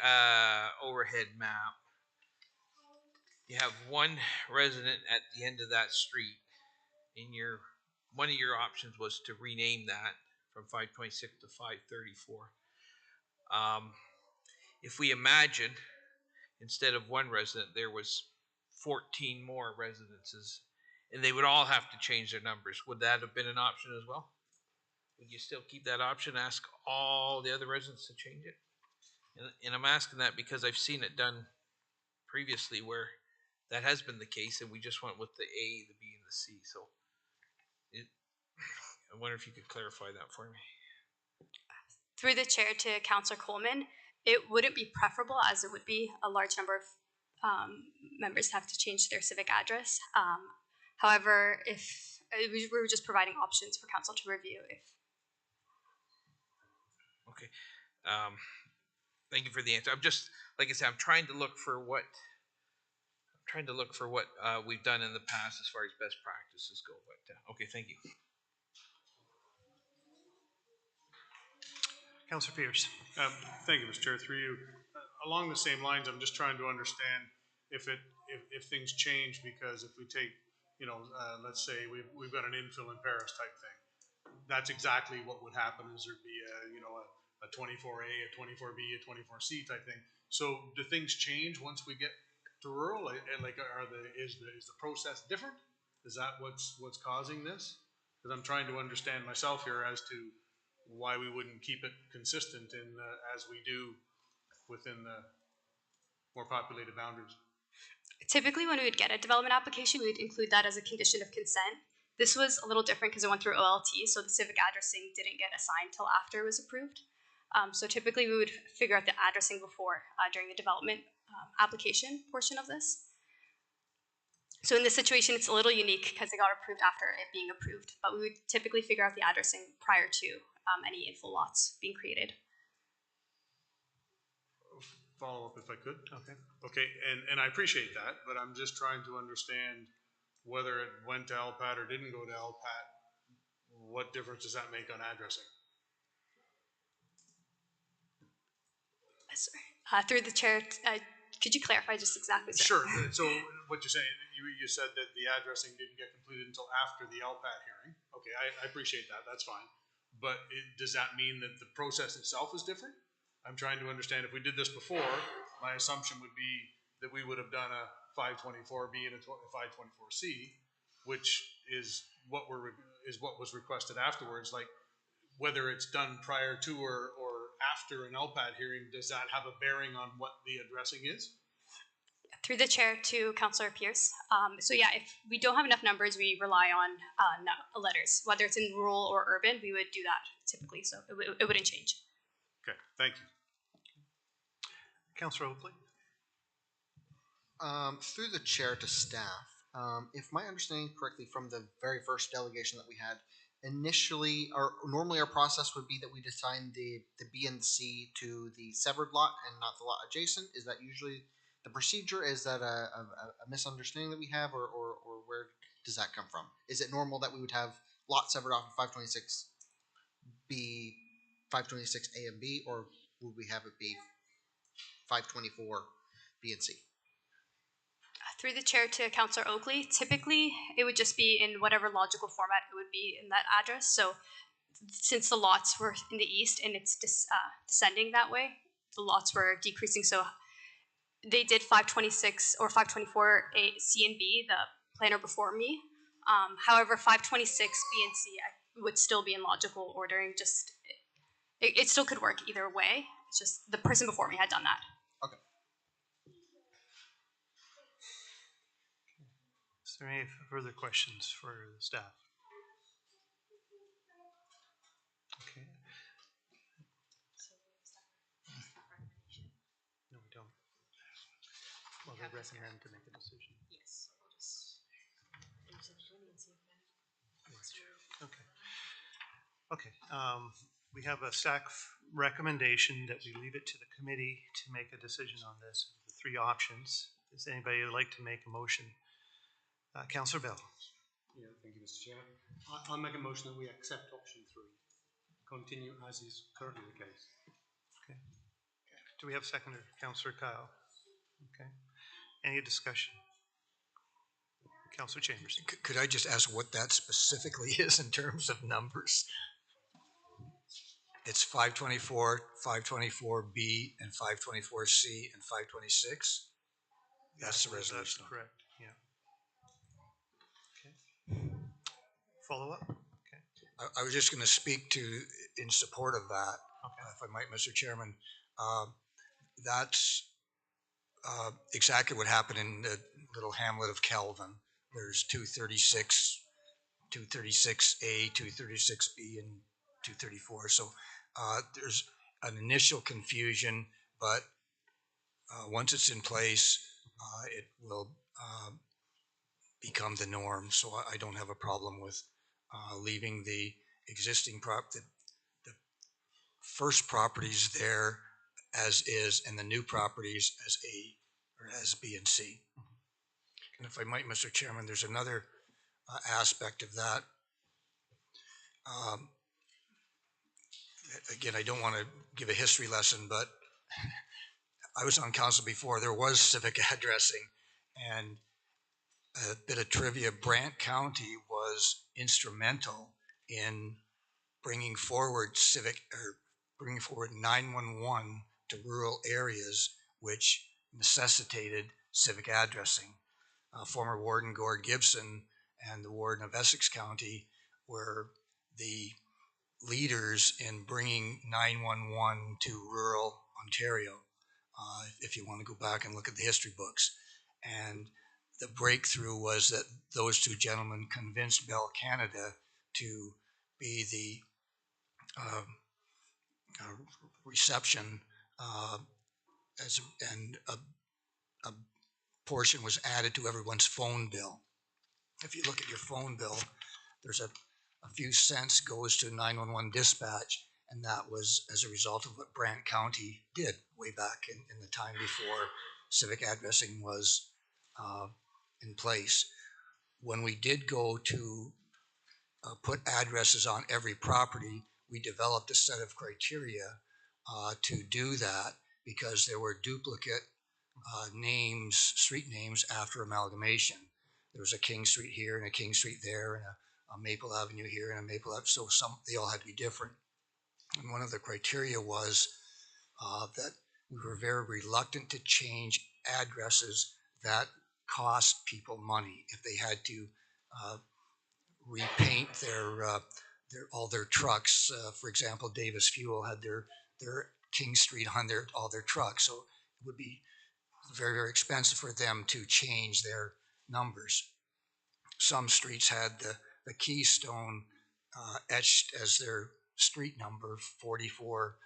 overhead map, you have one resident at the end of that street. One of your options was to rename that from 526 to 534. If we imagine instead of one resident, there was 14 more residences, and they would all have to change their numbers, would that have been an option as well? Would you still keep that option, ask all the other residents to change it? And I'm asking that because I've seen it done previously where that has been the case, and we just went with the A, the B, and the C. So I wonder if you could clarify that for me. Through the chair to Councillor Coleman, it wouldn't be preferable as it would be a large number of members have to change their civic address. However, if we were just providing options for council to review. Okay. Thank you for the answer. I'm just, like I said, I'm trying to look for what we've done in the past as far as best practices go. But okay, thank you. Councillor Pierce. Thank you, Mr. Chair. Through you, along the same lines, I'm just trying to understand if things change, because if we take, let's say we've got an infill in Paris type thing, that's exactly what would happen. Is there'd be a 24A, a 24B, a 24C type thing. So do things change once we get to rural? And is the process different? Is that what's causing this? Because I'm trying to understand myself here as to why we wouldn't keep it consistent as we do within the more populated boundaries. Typically, when we would get a development application, we would include that as a condition of consent. This was a little different because it went through OLT, so the civic addressing didn't get assigned till after it was approved. So typically, we would figure out the addressing before during the development application portion of this. So in this situation, it's a little unique because it got approved after it being approved, but we would typically figure out the addressing prior to any infill lots being created. Follow up if I could. Okay, and I appreciate that, but I'm just trying to understand whether it went to LPAT or didn't go to LPAT. What difference does that make on addressing? Sorry. Through the chair, could you clarify just exactly? Sure. So what you're saying, you said that the addressing didn't get completed until after the LPAT hearing. Okay, I appreciate that. That's fine. But does that mean that the process itself is different? I'm trying to understand. If we did this before, my assumption would be that we would have done a 524B and a 524C, which is what was requested afterwards. Like whether it's done prior to or after an LPAT hearing, does that have a bearing on what the addressing is? Through the chair to Councillor Pierce. So yeah, if we don't have enough numbers, we rely on letters. Whether it's in rural or urban, we would do that typically, so it wouldn't change. Okay, thank you. Councillor Oakley? Through the chair to staff, if my understanding correctly from the very first delegation that we had, initially, normally our process would be that we assign the B and the C to the severed lot and not the lot adjacent. Is that usually the procedure? Is that a misunderstanding that we have, or where does that come from? Is it normal that we would have lot severed off of 526B, 526A and B, or would we have it be 524 B and C? Through the chair to Councillor Oakley, typically it would just be in whatever logical format it would be in that address. So since the lots were in the east and it's descending that way, the lots were decreasing. So they did 526 or 524 A, C and B, the planner before me. However, 526 B and C would still be in logical ordering. Just it still could work either way. It's just the person before me had done that. Okay. Is there any further questions for the staff? Okay. No, we don't. Well, they recommend to make a decision. Yes. Okay. Okay. We have a staff recommendation that we leave it to the committee to make a decision on this. The three options. Does anybody like to make a motion? Councillor Bell. Yeah, thank you, Mr. Chair. I'll make a motion that we accept option 3. Continue as is currently the case. Okay. Do we have a seconder? Councillor Kyle. Okay. Any discussion? Councillor Chambers. Could I just ask what that specifically is in terms of numbers? It's 524, 524B, and 524C, and 526? That's the resolution. That's correct, yeah. Okay. Follow up? Okay. I was just going to speak in support of that, if I might, Mr. Chairman. That's exactly what happened in the little hamlet of Kelvin. There's 236, 236A, 236B, and 234. So there's an initial confusion, but once it's in place, it will become the norm. So I don't have a problem with leaving the existing the first properties there as is, and the new properties as A or as B and C. And if I might, Mr. Chairman, there's another aspect of that. Again, I don't want to give a history lesson, but I was on council before there was civic addressing, and a bit of trivia, Brant County was instrumental in bringing forward 911 to rural areas, which necessitated civic addressing. Former Warden Gord Gibson and the Warden of Essex County were the leaders in bringing 911 to rural Ontario, if you want to go back and look at the history books. And the breakthrough was that those two gentlemen convinced Bell Canada to be the reception, and a portion was added to everyone's phone bill. If you look at your phone bill, there's a few cents goes to 911 dispatch, and that was as a result of what Brant County did way back in the time before civic addressing was in place. When we did go to put addresses on every property, we developed a set of criteria to do that, because there were duplicate names, street names after amalgamation. There was a King Street here and a King Street there and a Maple Avenue here and a Maple Avenue, so they all had to be different. And one of the criteria was that we were very reluctant to change addresses that cost people money. If they had to repaint all their trucks, for example, Davis Fuel had their King Street on all their trucks, so it would be very, very expensive for them to change their numbers. Some streets had the Keystone etched as their street number, 44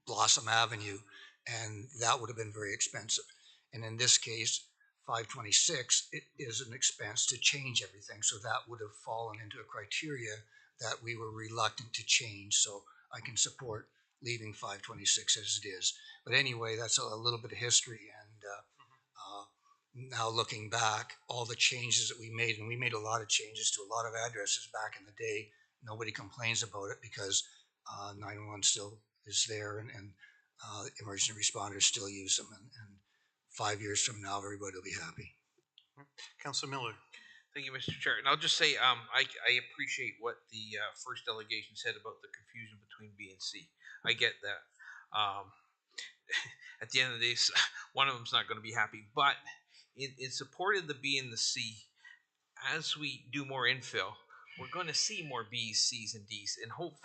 Blossom Avenue, and that would have been very expensive. And in this case, 526, it is an expense to change everything, so that would have fallen into a criteria that we were reluctant to change, so I can support leaving 526 as it is. But anyway, that's a little bit of history, and now looking back, all the changes that we made, and we made a lot of changes to a lot of addresses back in the day. Nobody complains about it because 911 still is there, and emergency responders still use them, and 5 years from now, everybody will be happy. Councilor Miller. Thank you, Mr. Chair. And I'll just say, I appreciate what the first delegation said about the confusion between B and C. I get that. At the end of the day, one of them's not going to be happy. But in support of the B and the C, as we do more infill, we're going to see more B's, C's, and D's. And hope,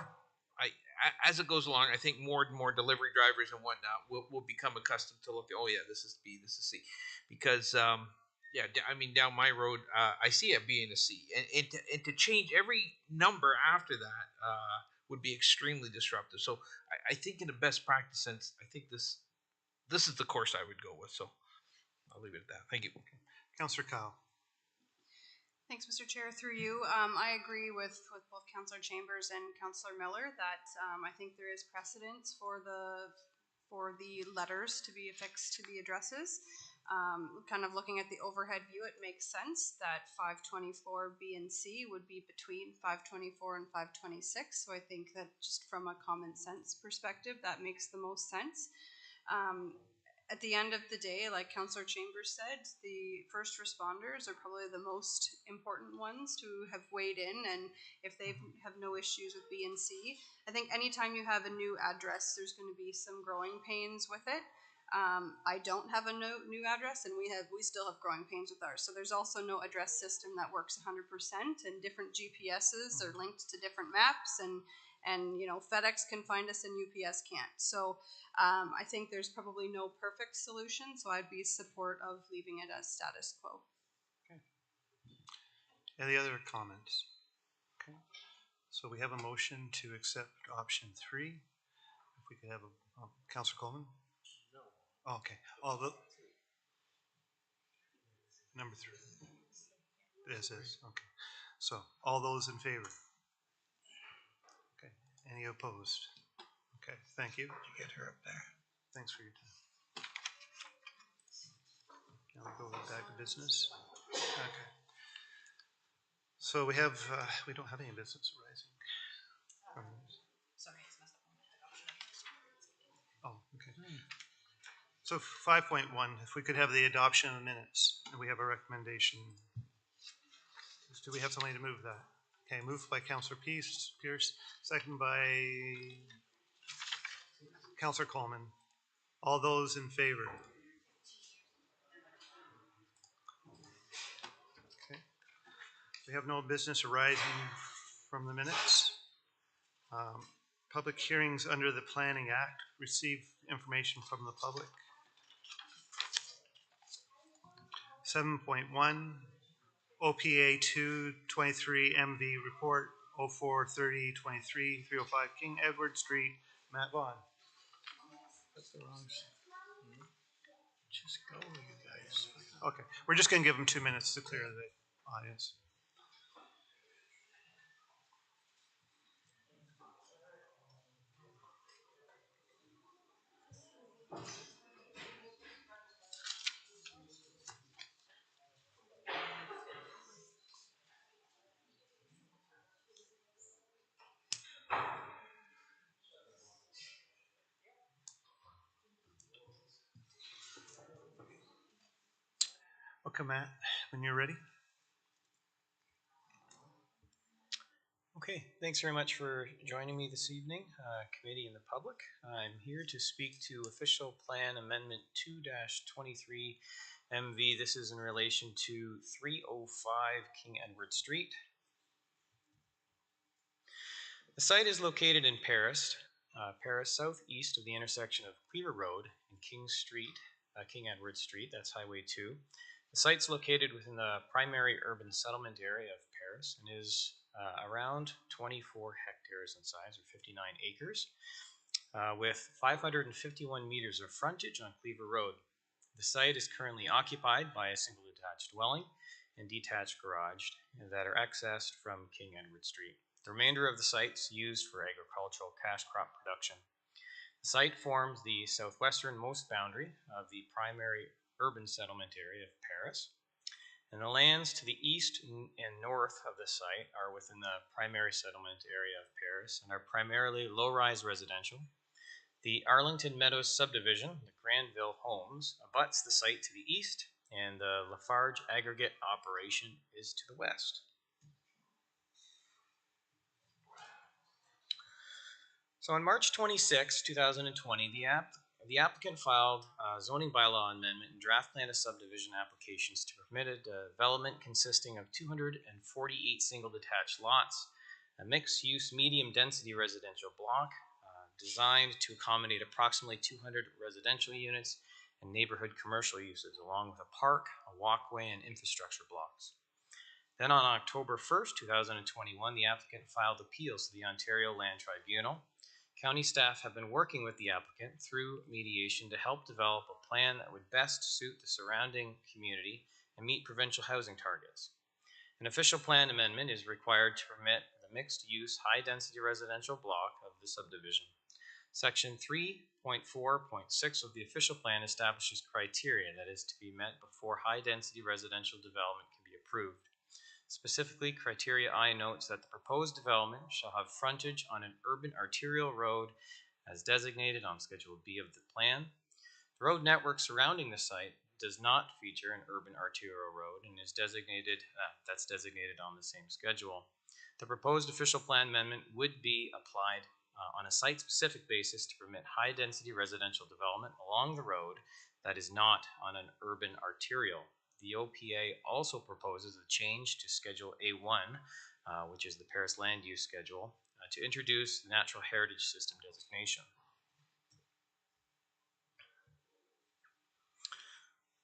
as it goes along, I think more and more delivery drivers and whatnot will become accustomed to look at, oh yeah, this is B, this is C. Because, yeah, I mean, down my road, I see a B and a C. And to change every number after that would be extremely disruptive. So I think in the best practice sense, I think this is the course I would go with. So I'll leave it at that. Thank you. Okay. Councilor Kyle. Thanks, Mr. Chair. Through you, I agree with both Councilor Chambers and Councilor Miller that I think there is precedence for the letters to be affixed to the addresses. Kind of looking at the overhead view, it makes sense that 524 B and C would be between 524 and 526. So I think that just from a common sense perspective, that makes the most sense. At the end of the day, like Councilor Chambers said, the first responders are probably the most important ones to have weighed in, and if they have no issues with B and C, I think anytime you have a new address, there's going to be some growing pains with it. I don't have a new address, and we still have growing pains with ours. So there's also no address system that works 100%, and different GPSs are linked to different maps, and you know, FedEx can find us and UPS can't. So I think there's probably no perfect solution, so I'd be support of leaving it as status quo. Okay. Any other comments? Okay. So we have a motion to accept option 3. If we could have a Councilor Coleman? No. Oh, okay. Number 3. This is okay. So all those in favor? Okay. Any opposed? Okay, thank you. Did you get her up there? Thanks for your time. Now we go back to business. Okay. So we have, we don't have any business arising. Sorry, it's messed up. Oh, okay. So 5.1, if we could have the adoption of the minutes, and we have a recommendation. Do we have somebody to move that? Okay, moved by Councilor Pierce, second by Councilor Coleman. All those in favor? Okay. We have no business arising from the minutes. Public hearings under the Planning Act. Receive information from the public. 7.1 OPA 223 MV report 043023 305 King Edward Street, Matt Vaughn. That's the wrong. Just go, you guys. Okay, we're just going to give them 2 minutes to clear the audience. Welcome, Matt, when you're ready. Okay, thanks very much for joining me this evening, committee and the public. I'm here to speak to Official Plan Amendment 2-23 MV. This is in relation to 305 King Edward Street. The site is located in Paris, southeast of the intersection of Cleaver Road and King Edward Street, that's Highway 2. The site's located within the primary urban settlement area of Paris and is around 24 hectares in size, or 59 acres, with 551 meters of frontage on Cleaver Road. The site is currently occupied by a single detached dwelling and detached garage that are accessed from King Edward Street. The remainder of the site is used for agricultural cash crop production. The site forms the southwesternmost boundary of the primary urban settlement area of Paris, and the lands to the east and north of the site are within the primary settlement area of Paris and are primarily low-rise residential. The Arlington Meadows subdivision, the Granville Homes, abuts the site to the east, and the Lafarge aggregate operation is to the west. So on March 26, 2020, the applicant filed a zoning bylaw amendment and draft plan of subdivision applications to permit a development consisting of 248 single detached lots, a mixed-use medium-density residential block designed to accommodate approximately 200 residential units and neighborhood commercial uses, along with a park, a walkway, and infrastructure blocks. Then on October 1st, 2021, the applicant filed appeals to the Ontario Land Tribunal. County staff have been working with the applicant through mediation to help develop a plan that would best suit the surrounding community and meet provincial housing targets. An official plan amendment is required to permit the mixed-use, high-density residential block of the subdivision. Section 3.4.6 of the official plan establishes criteria that is to be met before high-density residential development can be approved. Specifically, criteria I notes that the proposed development shall have frontage on an urban arterial road as designated on Schedule B of the plan. The road network surrounding the site does not feature an urban arterial road and is designated on the same schedule. The proposed official plan amendment would be applied on a site-specific basis to permit high-density residential development along the road that is not on an urban arterial. The OPA also proposes a change to Schedule A1, which is the Paris Land Use Schedule, to introduce the Natural Heritage System designation.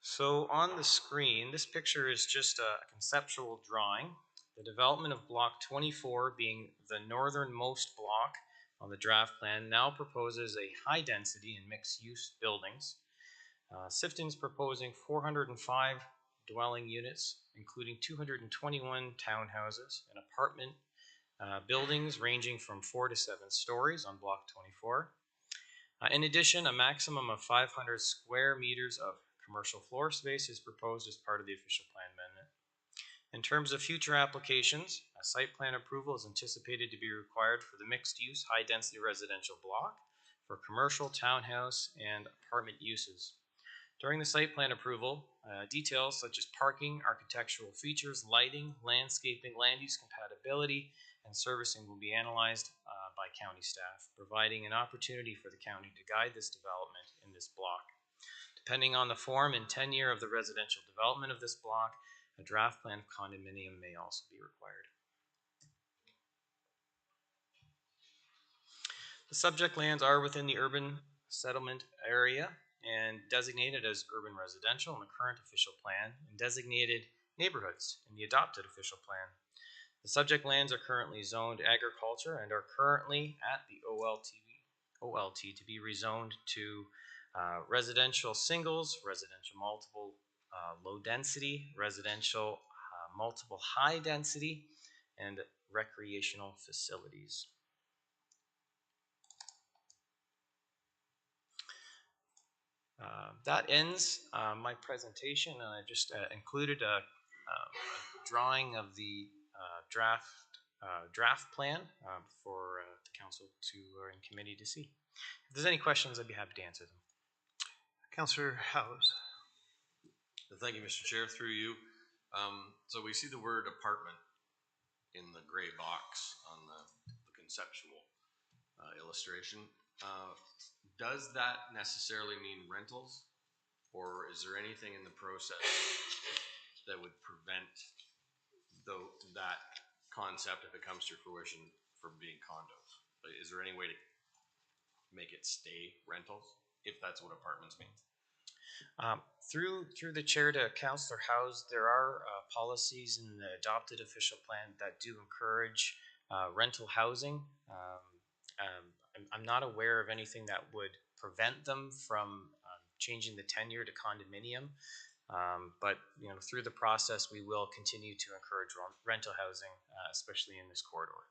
So on the screen, this picture is just a conceptual drawing. The development of Block 24, being the northernmost block on the draft plan, now proposes a high density and mixed use buildings. Sifton's proposing 405 dwelling units, including 221 townhouses and apartment buildings ranging from 4 to 7 stories on Block 24. In addition, a maximum of 500 square meters of commercial floor space is proposed as part of the official plan amendment. In terms of future applications, a site plan approval is anticipated to be required for the mixed-use, high-density residential block, for commercial, townhouse, and apartment uses. During the site plan approval, details such as parking, architectural features, lighting, landscaping, land use compatibility, and servicing will be analyzed by county staff, providing an opportunity for the county to guide this development in this block. Depending on the form and tenure of the residential development of this block, a draft plan of condominium may also be required. The subject lands are within the urban settlement area and designated as urban residential in the current official plan, and designated neighborhoods in the adopted official plan. The subject lands are currently zoned agriculture and are currently at the OLT to be rezoned to residential singles, residential multiple low density, residential multiple high density, and recreational facilities. That ends my presentation, and I just included a drawing of the draft plan for the council and committee to see. If there's any questions, I'd be happy to answer them. Councillor Howes. Thank you, Mr. Chair, through you. So we see the word apartment in the gray box on the conceptual illustration. Does that necessarily mean rentals, or is there anything in the process that would prevent that concept, if it comes to fruition, from being condos? Is there any way to make it stay rentals, if that's what apartments means? Through the chair to Councillor House, there are policies in the adopted official plan that do encourage rental housing. I'm not aware of anything that would prevent them from changing the tenure to condominium. But through the process, we will continue to encourage rental housing, especially in this corridor.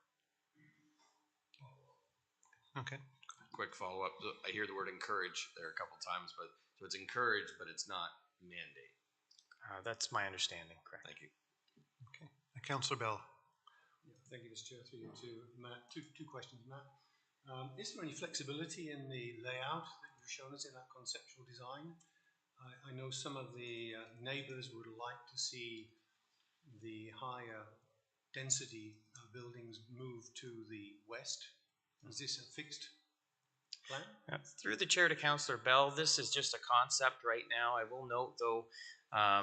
Okay. Quick follow-up. I hear the word encourage there a couple times, but so it's encouraged, but it's not mandate. That's my understanding, correct. Thank you. Okay. Councillor Bell. Yeah, thank you, Mr. Chair. Through you to Matt. Two questions, Matt. Is there any flexibility in the layout that you've shown us in that conceptual design? I know some of the neighbours would like to see the higher density buildings move to the west. Is this a fixed plan? Through the chair to Councillor Bell, this is just a concept right now. I will note, though, I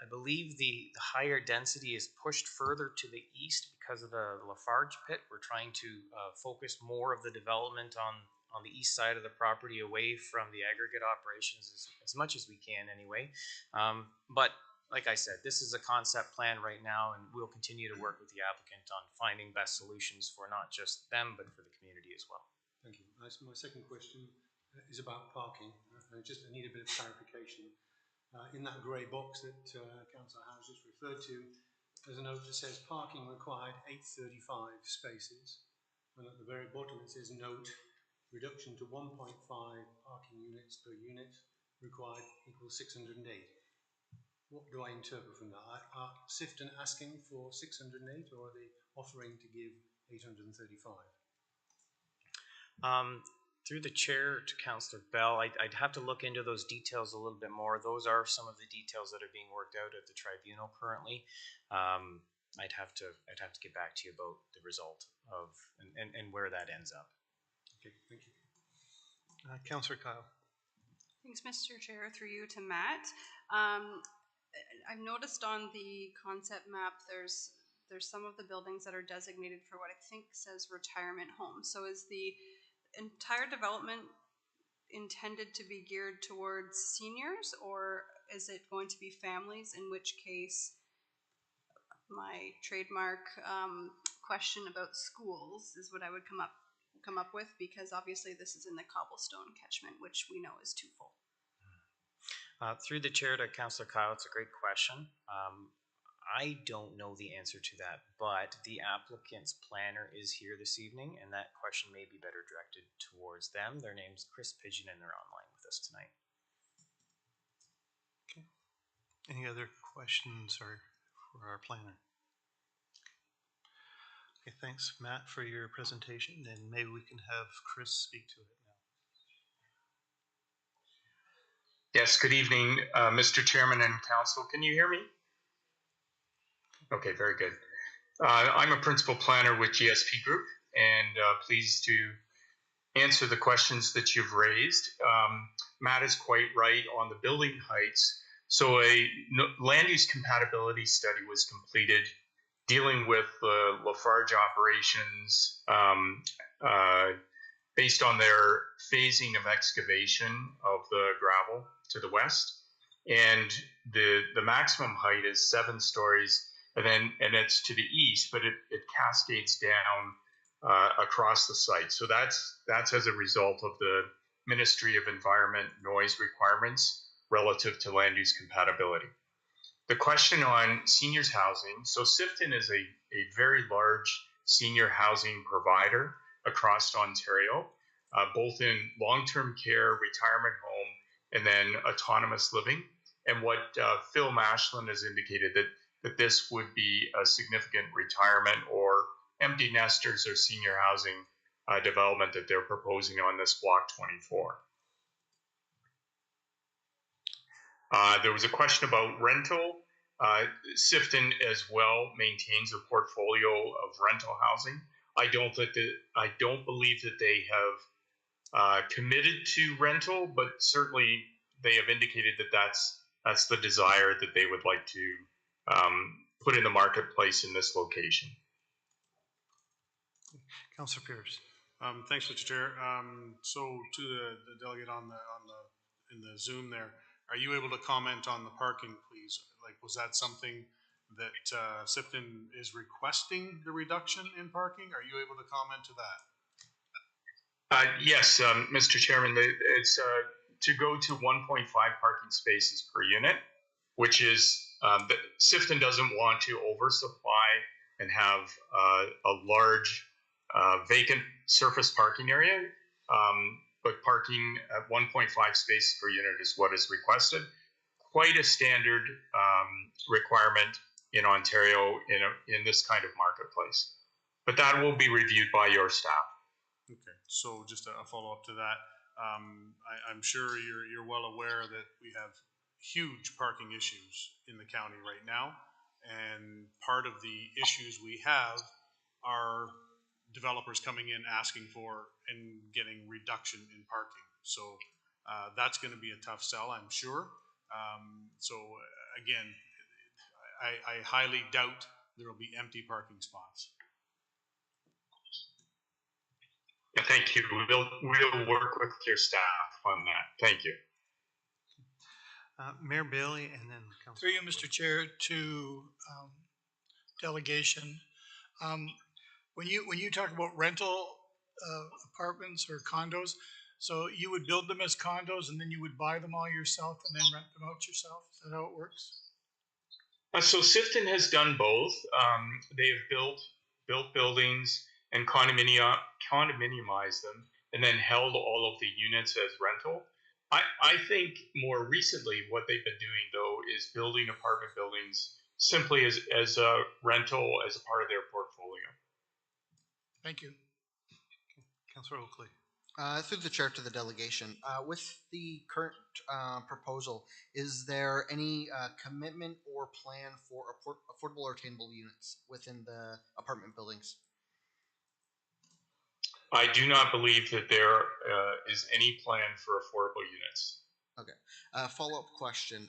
believe the higher density is pushed further to the east because of the Lafarge pit. We're trying to focus more of the development on the east side of the property, away from the aggregate operations as much as we can anyway. But like I said, this is a concept plan right now, and we'll continue to work with the applicant on finding best solutions for not just them, but for the community as well. Thank you. My second question is about parking. I need a bit of clarification. In that grey box that Councillor House just referred to, there's a note that says parking required 835 spaces, and at the very bottom it says note, reduction to 1.5 parking units per unit required equals 608. What do I interpret from that? Are Sifton asking for 608, or are they offering to give 835? Through the chair to Councillor Bell, I'd have to look into those details a little bit more. Those are some of the details that are being worked out at the tribunal currently. I'd have to get back to you about the result of and where that ends up. Okay, thank you. Councillor Kyle. Thanks, Mr. Chair. Through you to Matt. I've noticed on the concept map there's some of the buildings that are designated for what I think says retirement home. So is the entire development intended to be geared towards seniors, or is it going to be families, in which case my trademark question about schools is what I would come up with, because obviously this is in the cobblestone catchment, which we know is too full. Through the chair to Councillor Kyle, it's a great question. I don't know the answer to that, but the applicant's planner is here this evening, and that question may be better directed towards them. Their name's Chris Pigeon, and they're online with us tonight. Okay. Any other questions for our planner? Okay, thanks, Matt, for your presentation, and maybe we can have Chris speak to it now. Yes, good evening, Mr. Chairman and Council. Can you hear me? Okay, very good. I'm a principal planner with GSP Group, and pleased to answer the questions that you've raised. Matt is quite right on the building heights. So a land use compatibility study was completed dealing with the Lafarge operations based on their phasing of excavation of the gravel to the west. And the maximum height is 7 stories. And it's to the east, but it cascades down across the site. So that's as a result of the Ministry of Environment noise requirements relative to land use compatibility. The question on seniors housing, so Sifton is a very large senior housing provider across Ontario, both in long-term care, retirement home, and then autonomous living. And what Phil Mashland has indicated that this would be a significant retirement or empty nesters or senior housing development that they're proposing on this Block 24. There was a question about rental. Sifton as well maintains a portfolio of rental housing. I don't believe that they have committed to rental, but certainly they have indicated that that's the desire that they would like to put in the marketplace in this location. Councillor Pierce. Thanks, Mr. Chair. So to the delegate in the Zoom there, are you able to comment on the parking, please? Like, was that something that Sifton is requesting the reduction in parking? Are you able to comment to that? Yes, Mr. Chairman, it's to go to 1.5 parking spaces per unit, which is Sifton doesn't want to oversupply and have a large vacant surface parking area, but parking at 1.5 spaces per unit is what is requested. Quite a standard requirement in Ontario in this kind of marketplace. But that will be reviewed by your staff. Okay, so just a follow-up to that. I'm sure you're well aware that we have huge parking issues in the county right now, and part of the issues we have are developers coming in asking for and getting reduction in parking. So that's going to be a tough sell, I'm sure. So again, I highly doubt there will be empty parking spots. Yeah, thank you. We'll work with your staff on that. Thank you. Mayor Bailey, and then Councillor. Through you, Mr. Chair, to delegation. When you talk about rental apartments or condos, so you would build them as condos and then you would buy them all yourself and then rent them out yourself? Is that how it works? So Sifton has done both. They've built buildings and condominiumized them and then held all of the units as rental. I think more recently what they've been doing, though, is building apartment buildings simply as a rental as a part of their portfolio. Thank you. Councillor Oakley. Through the chair to the delegation, with the current proposal, is there any commitment or plan for affordable or attainable units within the apartment buildings? I do not believe that there is any plan for affordable units. Okay. Follow-up question.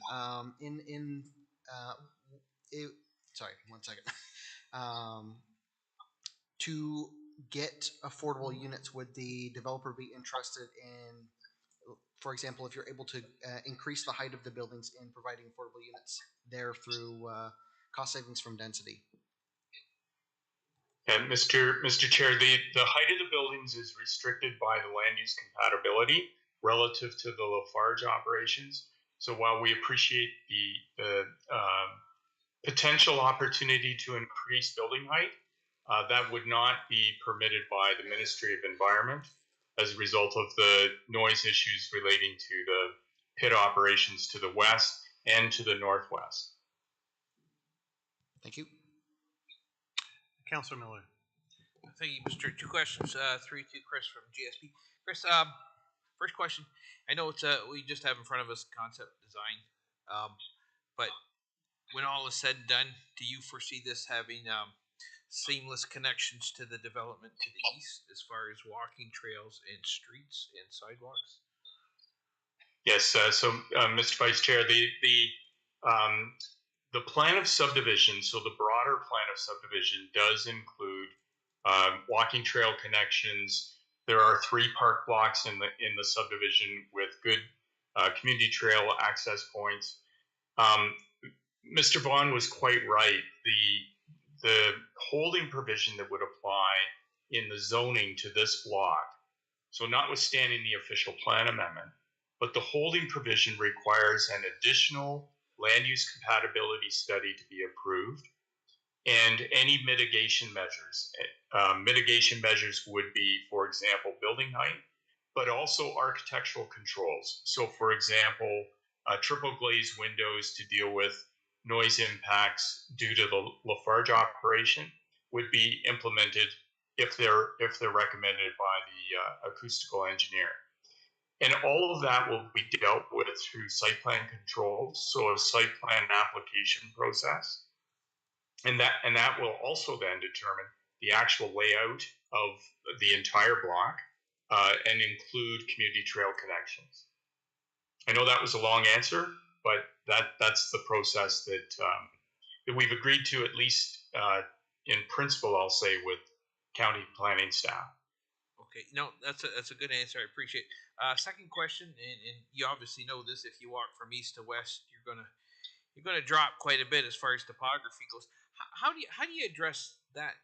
Sorry, 1 second. To get affordable units, would the developer be interested in, for example, if you're able to increase the height of the buildings in providing affordable units there through cost savings from density? And Mr. Chair, the height of the buildings is restricted by the land use compatibility relative to the Lafarge operations. So while we appreciate the potential opportunity to increase building height, that would not be permitted by the Ministry of Environment as a result of the noise issues relating to the pit operations to the west and to the northwest. Thank you. Councillor Miller. Thank you, Mr. Two questions, three to Chris from GSP. Chris, first question. I know it's we just have in front of us concept design, but when all is said and done, do you foresee this having seamless connections to the development to the east as far as walking trails and streets and sidewalks? Yes, so Mr. Vice Chair, the plan of subdivision, so the broader plan of subdivision does include walking trail connections. There are 3 park blocks in the subdivision with good community trail access points. Mr. Vaughn was quite right. The holding provision that would apply in the zoning to this block, so notwithstanding the official plan amendment, but the holding provision requires an additional land use compatibility study to be approved and any mitigation measures. Mitigation measures would be, for example, building height, but also architectural controls. So for example, triple glazed windows to deal with noise impacts due to the Lafarge operation would be implemented if they're recommended by the acoustical engineer. And all of that will be dealt with through site plan controls, so a site plan application process. And that will also then determine the actual layout of the entire block and include community trail connections. I know that was a long answer, but that's the process that we've agreed to, at least in principle, I'll say, with county planning staff. Okay, no, that's a good answer. I appreciate. Second question, and you obviously know this. If you walk from east to west, you're gonna drop quite a bit as far as topography goes. How do you address that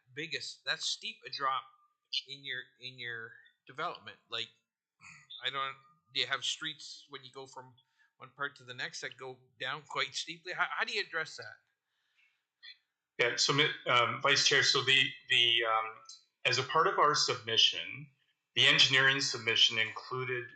steep a drop in your development? Like, do you have streets when you go from one part to the next that go down quite steeply? How do you address that? Yeah, so Vice Chair, so the as a part of our submission, the engineering submission included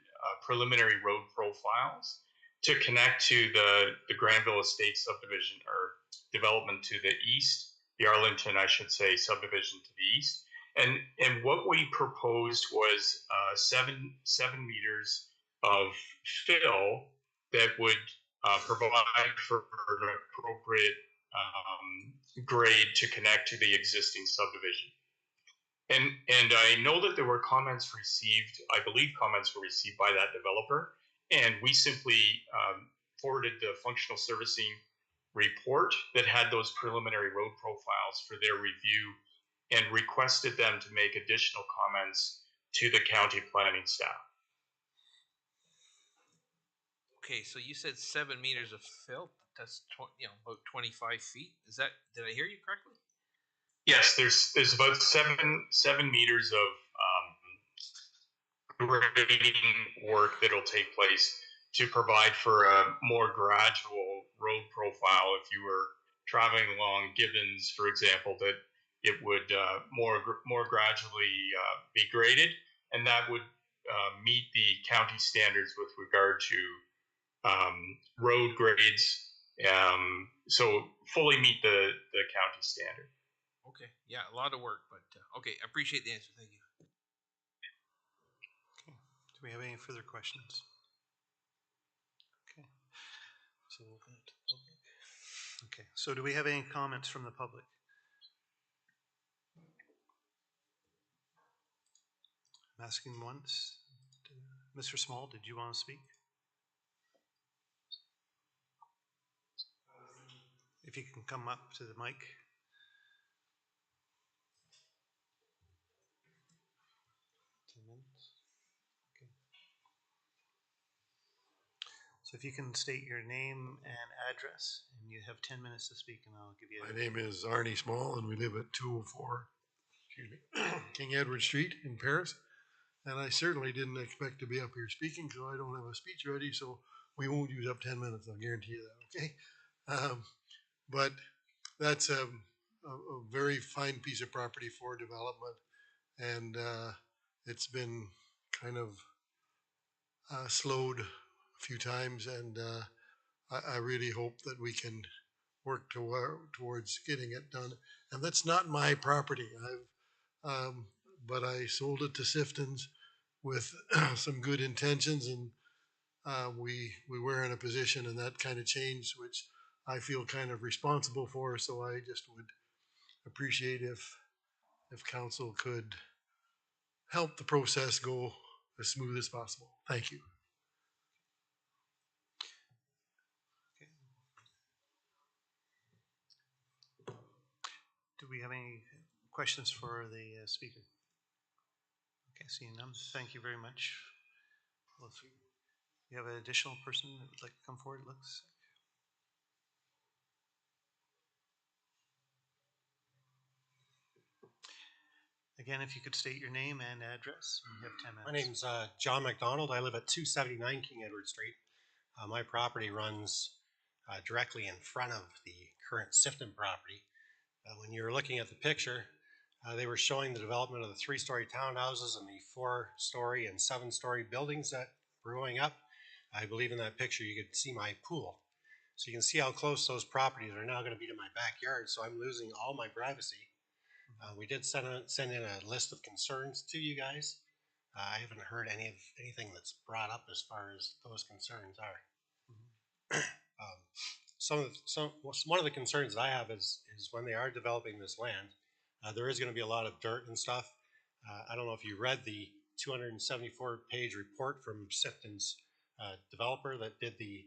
preliminary road profiles to connect to the Granville Estate subdivision or development to the east, the Arlington, I should say, subdivision to the east. And what we proposed was 7 meters of fill that would provide for an appropriate grade to connect to the existing subdivision. And I know that there were comments received, I believe comments were received by that developer, and we simply forwarded the functional servicing report that had those preliminary road profiles for their review and requested them to make additional comments to the county planning staff. Okay, so you said 7 meters of fill. That's about 25 feet. Is that? Did I hear you correctly? Yes, there's about seven meters of grading work that'll take place to provide for a more gradual road profile. If you were traveling along Gibbons, for example, that it would more gradually be graded, and that would meet the county standards with regard to road grades. So fully meet the county standard. Okay, yeah, a lot of work, but okay, I appreciate the answer. Thank you. Okay. Do we have any further questions? Okay. So we'll go to the public. Okay. So do we have any comments from the public? I'm asking once. Mr. Small, did you want to speak? If you can come up to the mic. So if you can state your name and address, and you have 10 minutes to speak, and I'll give you. My name is Arnie Small, and we live at 204 King Edward Street in Paris. And I certainly didn't expect to be up here speaking, so I don't have a speech ready, so we won't use up 10 minutes, I'll guarantee you that, okay? But that's a very fine piece of property for development, and it's been kind of slowed a few times, and I really hope that we can work towards getting it done. And that's not my property. But I sold it to Sifton's with some good intentions, and we were in a position, and that kind of changed, which I feel kind of responsible for. So I just would appreciate if council could help the process go as smooth as possible. Thank you. Do we have any questions for the speaker? Okay, seeing none, thank you very much. Well, if you have an additional person that would like to come forward, it looks. Again, if you could state your name and address, and you have 10 minutes. My name's John McDonald. I live at 279 King Edward Street. My property runs directly in front of the current Sifton property. When you're looking at the picture, they were showing the development of the 3-story townhouses and the 4-story and 7-story buildings that were going up. I believe in that picture you could see my pool. So you can see how close those properties are now going to be to my backyard, so I'm losing all my privacy. We did send in a list of concerns to you guys. I haven't heard anything that's brought up as far as those concerns are. One of the concerns that I have is when they are developing this land, there is going to be a lot of dirt and stuff. I don't know if you read the 274-page report from Sifton's developer that did the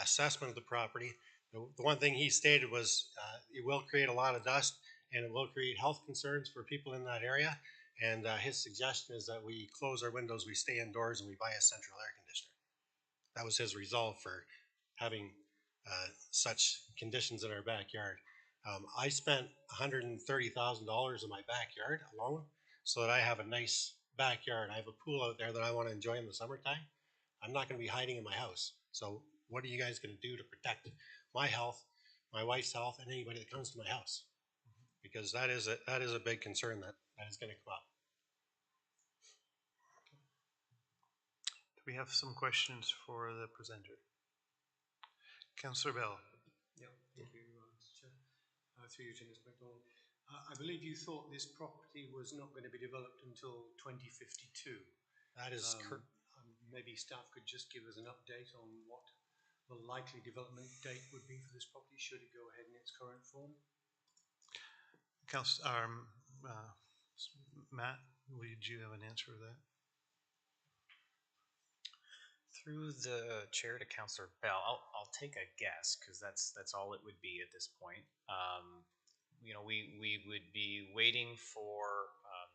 assessment of the property. The one thing he stated was it will create a lot of dust and it will create health concerns for people in that area. And his suggestion is that we close our windows, we stay indoors, and we buy a central air conditioner. That was his resolve for having such conditions in our backyard. I spent $130,000 in my backyard alone so that I have a nice backyard. I have a pool out there that I want to enjoy in the summertime. I'm not going to be hiding in my house. So what are you guys going to do to protect my health, my wife's health, and anybody that comes to my house? Because that is a big concern that is going to come up. Do we have some questions for the presenter? Councillor Bell. Yeah, thank you, Mr. Chair. Through you to Mr. McDonald. I believe you thought this property was not going to be developed until 2052. That is correct. Maybe staff could just give us an update on what the likely development date would be for this property, should it go ahead in its current form? Matt, would you have an answer to that? Through the chair to Councillor Bell, I'll take a guess because that's all it would be at this point. We would be waiting for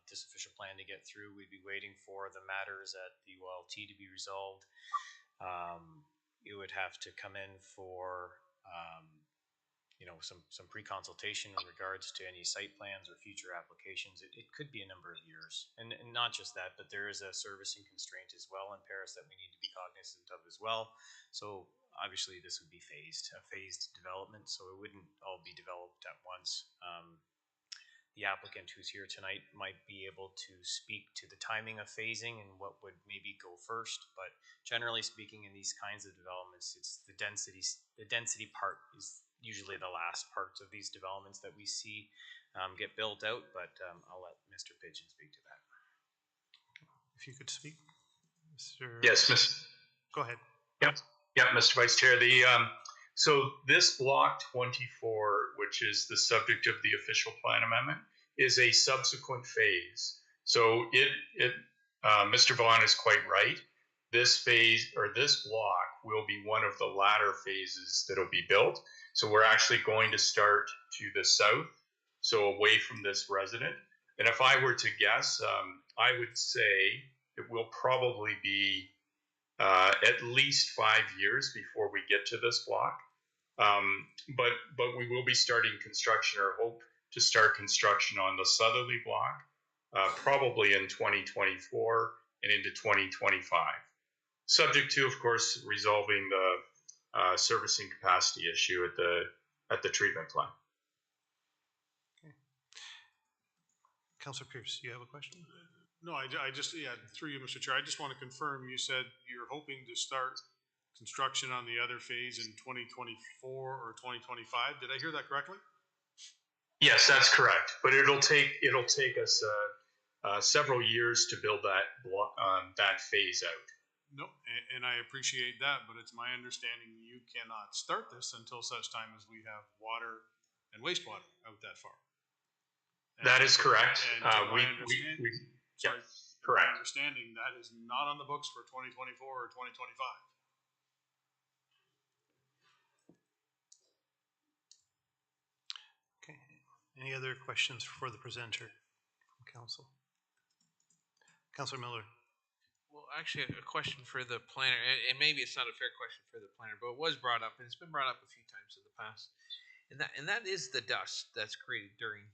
this official plan to get through. We'd be waiting for the matters at the ULT to be resolved. It would have to come in for some pre-consultation in regards to any site plans or future applications. It could be a number of years, and not just that, but there is a servicing constraint as well in Paris that we need to be cognizant of as well. So obviously this would be a phased development, so it wouldn't all be developed at once. The applicant who's here tonight might be able to speak to the timing of phasing and what would maybe go first, but generally speaking, in these kinds of developments, it's the density part is usually the last parts of these developments that we see get built out, but I'll let Mr. Pigeon speak to that. If you could speak, Mr. Yes, Miss. Go ahead. Yep, Mr. Vice Chair. So this block 24, which is the subject of the official plan amendment, is a subsequent phase. So Mr. Vaughn is quite right. This phase or this block will be one of the latter phases that'll be built. So we're actually going to start to the south, so away from this resident. And if I were to guess, I would say it will probably be at least 5 years before we get to this block. But we will be starting construction, or hope to start construction, on the southerly block, probably in 2024 and into 2025. Subject to, of course, resolving the servicing capacity issue at the treatment plant. Okay. Councillor Pierce, you have a question? No, I just, through you, Mr. Chair, I just want to confirm, you said you're hoping to start construction on the other phase in 2024 or 2025. Did I hear that correctly? Yes, that's correct. But it'll take us several years to build that phase out. No, and I appreciate that, but it's my understanding you cannot start this until such time as we have water and wastewater out that far. That is correct. Correct. My understanding, that is not on the books for 2024 or 2025. Okay. Any other questions for the presenter from council? Councillor Miller. Well, actually, a question for the planner, and maybe it's not a fair question for the planner, but it was brought up, and it's been brought up a few times in the past, and that is the dust that's created during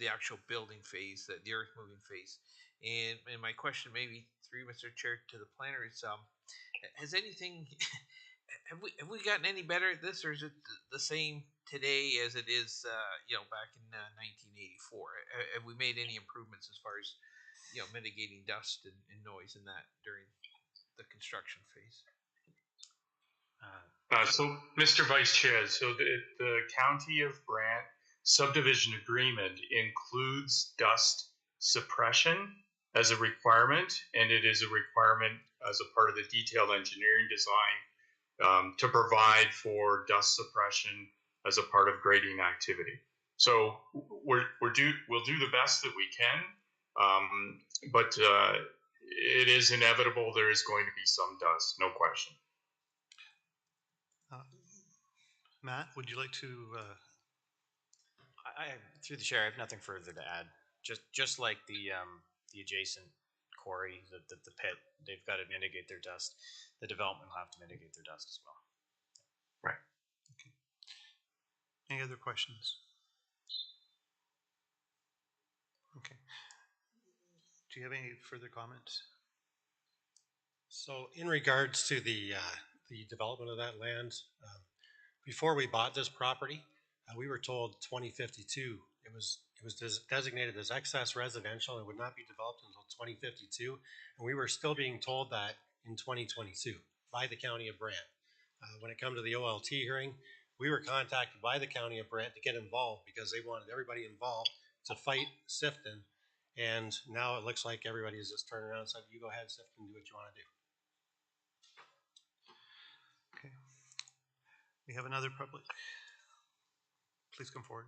the actual building phase, the earth moving phase. And my question, maybe through Mr. Chair to the planner, is has anything have we gotten any better at this, or is it the same today as it is back in 1984? Have we made any improvements as far as mitigating dust and noise in that during the construction phase? So, Mr. Vice Chair, so the County of Brant subdivision agreement includes dust suppression as a requirement, and it is a requirement as a part of the detailed engineering design to provide for dust suppression as a part of grading activity. So we'll do the best that we can, but it is inevitable there is going to be some dust, no question. Matt, would you like to? Through the chair, I have nothing further to add. Just like the adjacent quarry, the pit, they've got to mitigate their dust. The development will have to mitigate their dust as well. Right. Okay. Any other questions? Okay. Do you have any further comments? So in regards to the development of that land, before we bought this property, we were told 2052. It was designated as excess residential and would not be developed until 2052, and we were still being told that in 2022 by the County of Brant. When it comes to the OLT hearing, we were contacted by the County of Brant to get involved because they wanted everybody involved to fight Sifton, and now it looks like everybody has just turned around and said, you go ahead, Sifton, do what you want to do. Okay. We have another public. Please come forward.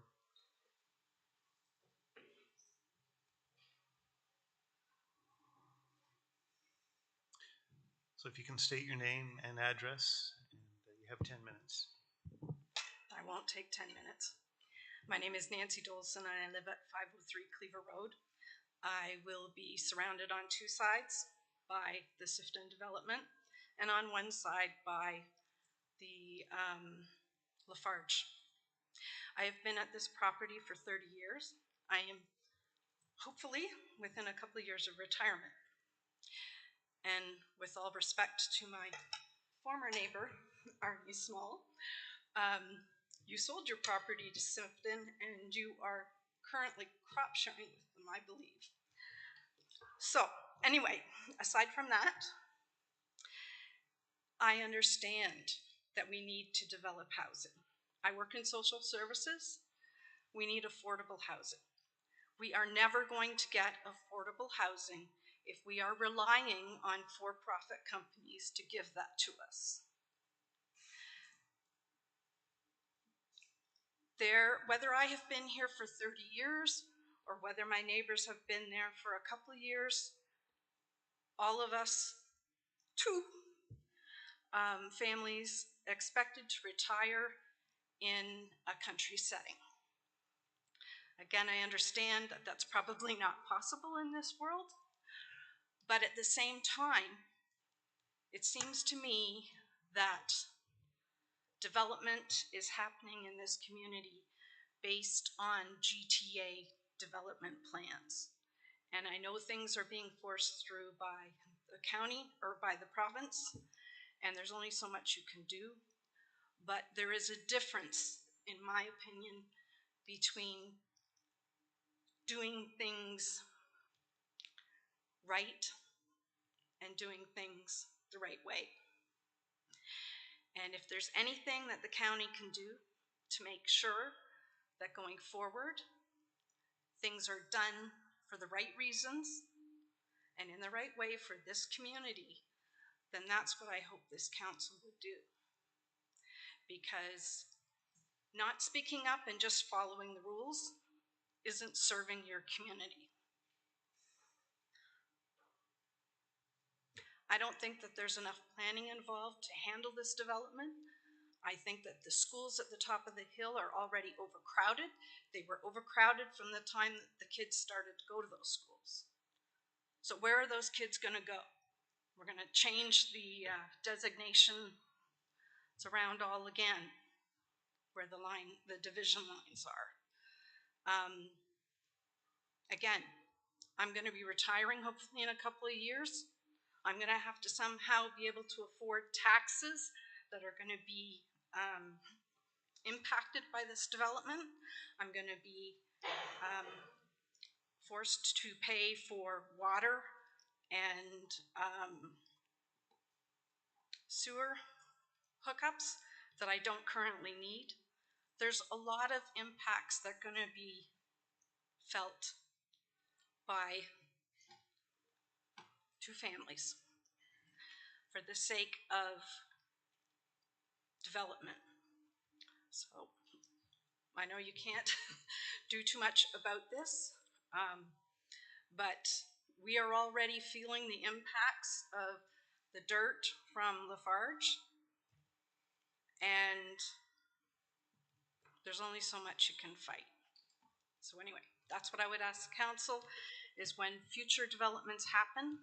So if you can state your name and address, and you have 10 minutes. I won't take 10 minutes. My name is Nancy Dolson and I live at 503 Cleaver Road. I will be surrounded on two sides by the Sifton development and on one side by the Lafarge. I have been at this property for 30 years. I am hopefully within a couple of years of retirement. And with all respect to my former neighbor, Arnie Small, you sold your property to Sifton and you are currently crop sharing with them, I believe. So anyway, aside from that, I understand that we need to develop housing. I work in social services. We need affordable housing. We are never going to get affordable housing if we are relying on for-profit companies to give that to us. Whether I have been here for 30 years or whether my neighbors have been there for a couple of years, all of us, two families expected to retire in a country setting. Again, I understand that that's probably not possible in this world, but at the same time, it seems to me that development is happening in this community based on GTA development plans. And I know things are being forced through by the county or by the province, and there's only so much you can do. But there is a difference, in my opinion, between doing things right and doing things the right way. And if there's anything that the county can do to make sure that going forward, things are done for the right reasons and in the right way for this community, then that's what I hope this council would do. Because not speaking up and just following the rules isn't serving your community. I don't think that there's enough planning involved to handle this development. I think that the schools at the top of the hill are already overcrowded. They were overcrowded from the time that the kids started to go to those schools. So where are those kids gonna go? We're gonna change the designation. It's around all again, where the division lines are. Again, I'm gonna be retiring hopefully in a couple of years. I'm going to have to somehow be able to afford taxes that are going to be impacted by this development. I'm going to be forced to pay for water and sewer hookups that I don't currently need. There's a lot of impacts that are going to be felt by two families for the sake of development. So I know you can't do too much about this, but we are already feeling the impacts of the dirt from Lafarge, and there's only so much you can fight. So anyway, that's what I would ask council, is when future developments happen,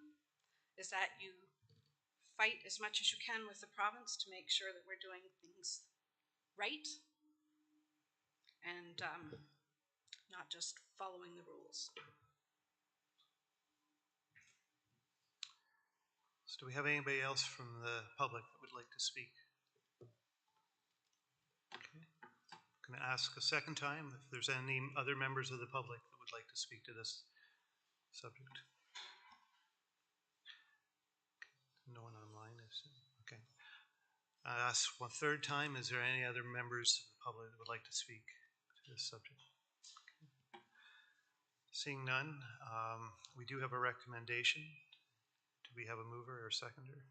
is that you fight as much as you can with the province to make sure that we're doing things right and not just following the rules. So do we have anybody else from the public that would like to speak? Okay. I'm going to ask a second time if there's any other members of the public that would like to speak to this subject. No one online is, okay. I ask one third time, is there any other members of the public that would like to speak to this subject? Okay. Seeing none, we do have a recommendation. Do we have a mover or seconder?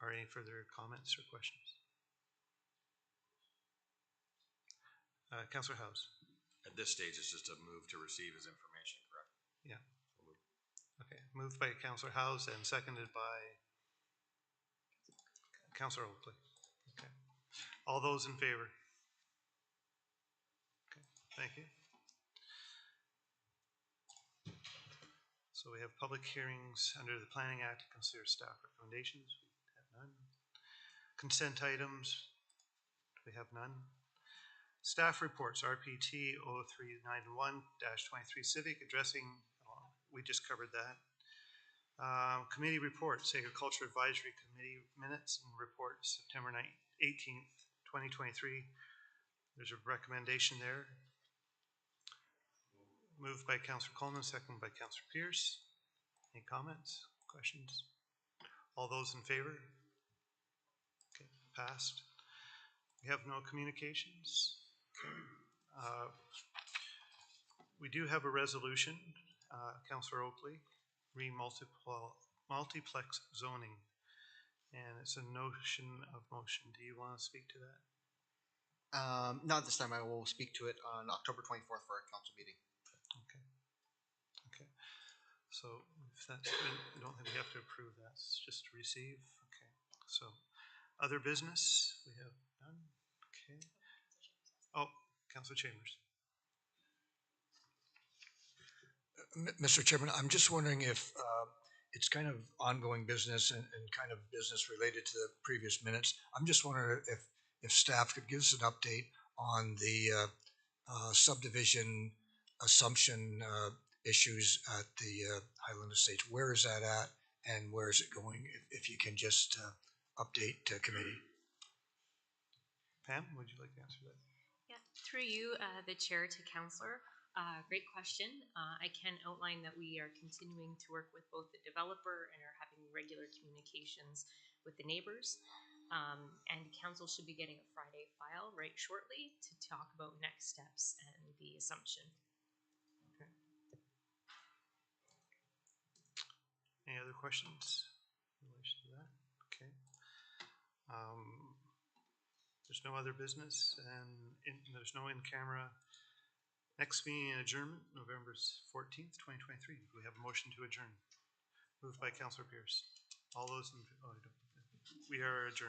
Or any further comments or questions? Councillor House. At this stage, it's just a move to receive his information, correct? Yeah. Okay, moved by Councillor House and seconded by Councillor Oakley. Okay. All those in favor? Okay, thank you. So we have public hearings under the Planning Act to consider staff recommendations. We have none. Consent items, we have none. Staff reports, RPT 0391-23 Civic addressing, we just covered that. Committee reports, Agriculture Advisory Committee minutes and report September 18th, 2023. There's a recommendation there. Moved by Councillor Coleman, seconded by Councillor Pierce. Any comments, questions? All those in favor? Okay, passed. We have no communications. Okay. We do have a resolution, Councillor Oakley, multiplex zoning, and it's a notion of motion. Do you want to speak to that? Not this time. I will speak to it on October 24th for our council meeting. Okay. Okay. So if that's good, I don't think we have to approve that. It's just to receive. Okay. So other business, we have none. Okay. Oh, Councillor Chambers. Mr. Chairman, I'm just wondering if it's kind of ongoing business and kind of business related to the previous minutes. I'm just wondering if staff could give us an update on the subdivision assumption issues at the Highland Estates. Where is that at and where is it going? If you can just update committee. Pam, would you like to answer that? Yeah, through you, the chair to councillor. Great question. I can outline that we are continuing to work with both the developer and are having regular communications with the neighbors. And council should be getting a Friday file right shortly to talk about next steps and the assumption. Okay. Any other questions in relation to that? Okay. There's no other business and there's no in-camera. Next meeting and adjournment, November 14th, 2023. We have a motion to adjourn. Moved by Councillor Pierce. All those in, we are adjourned.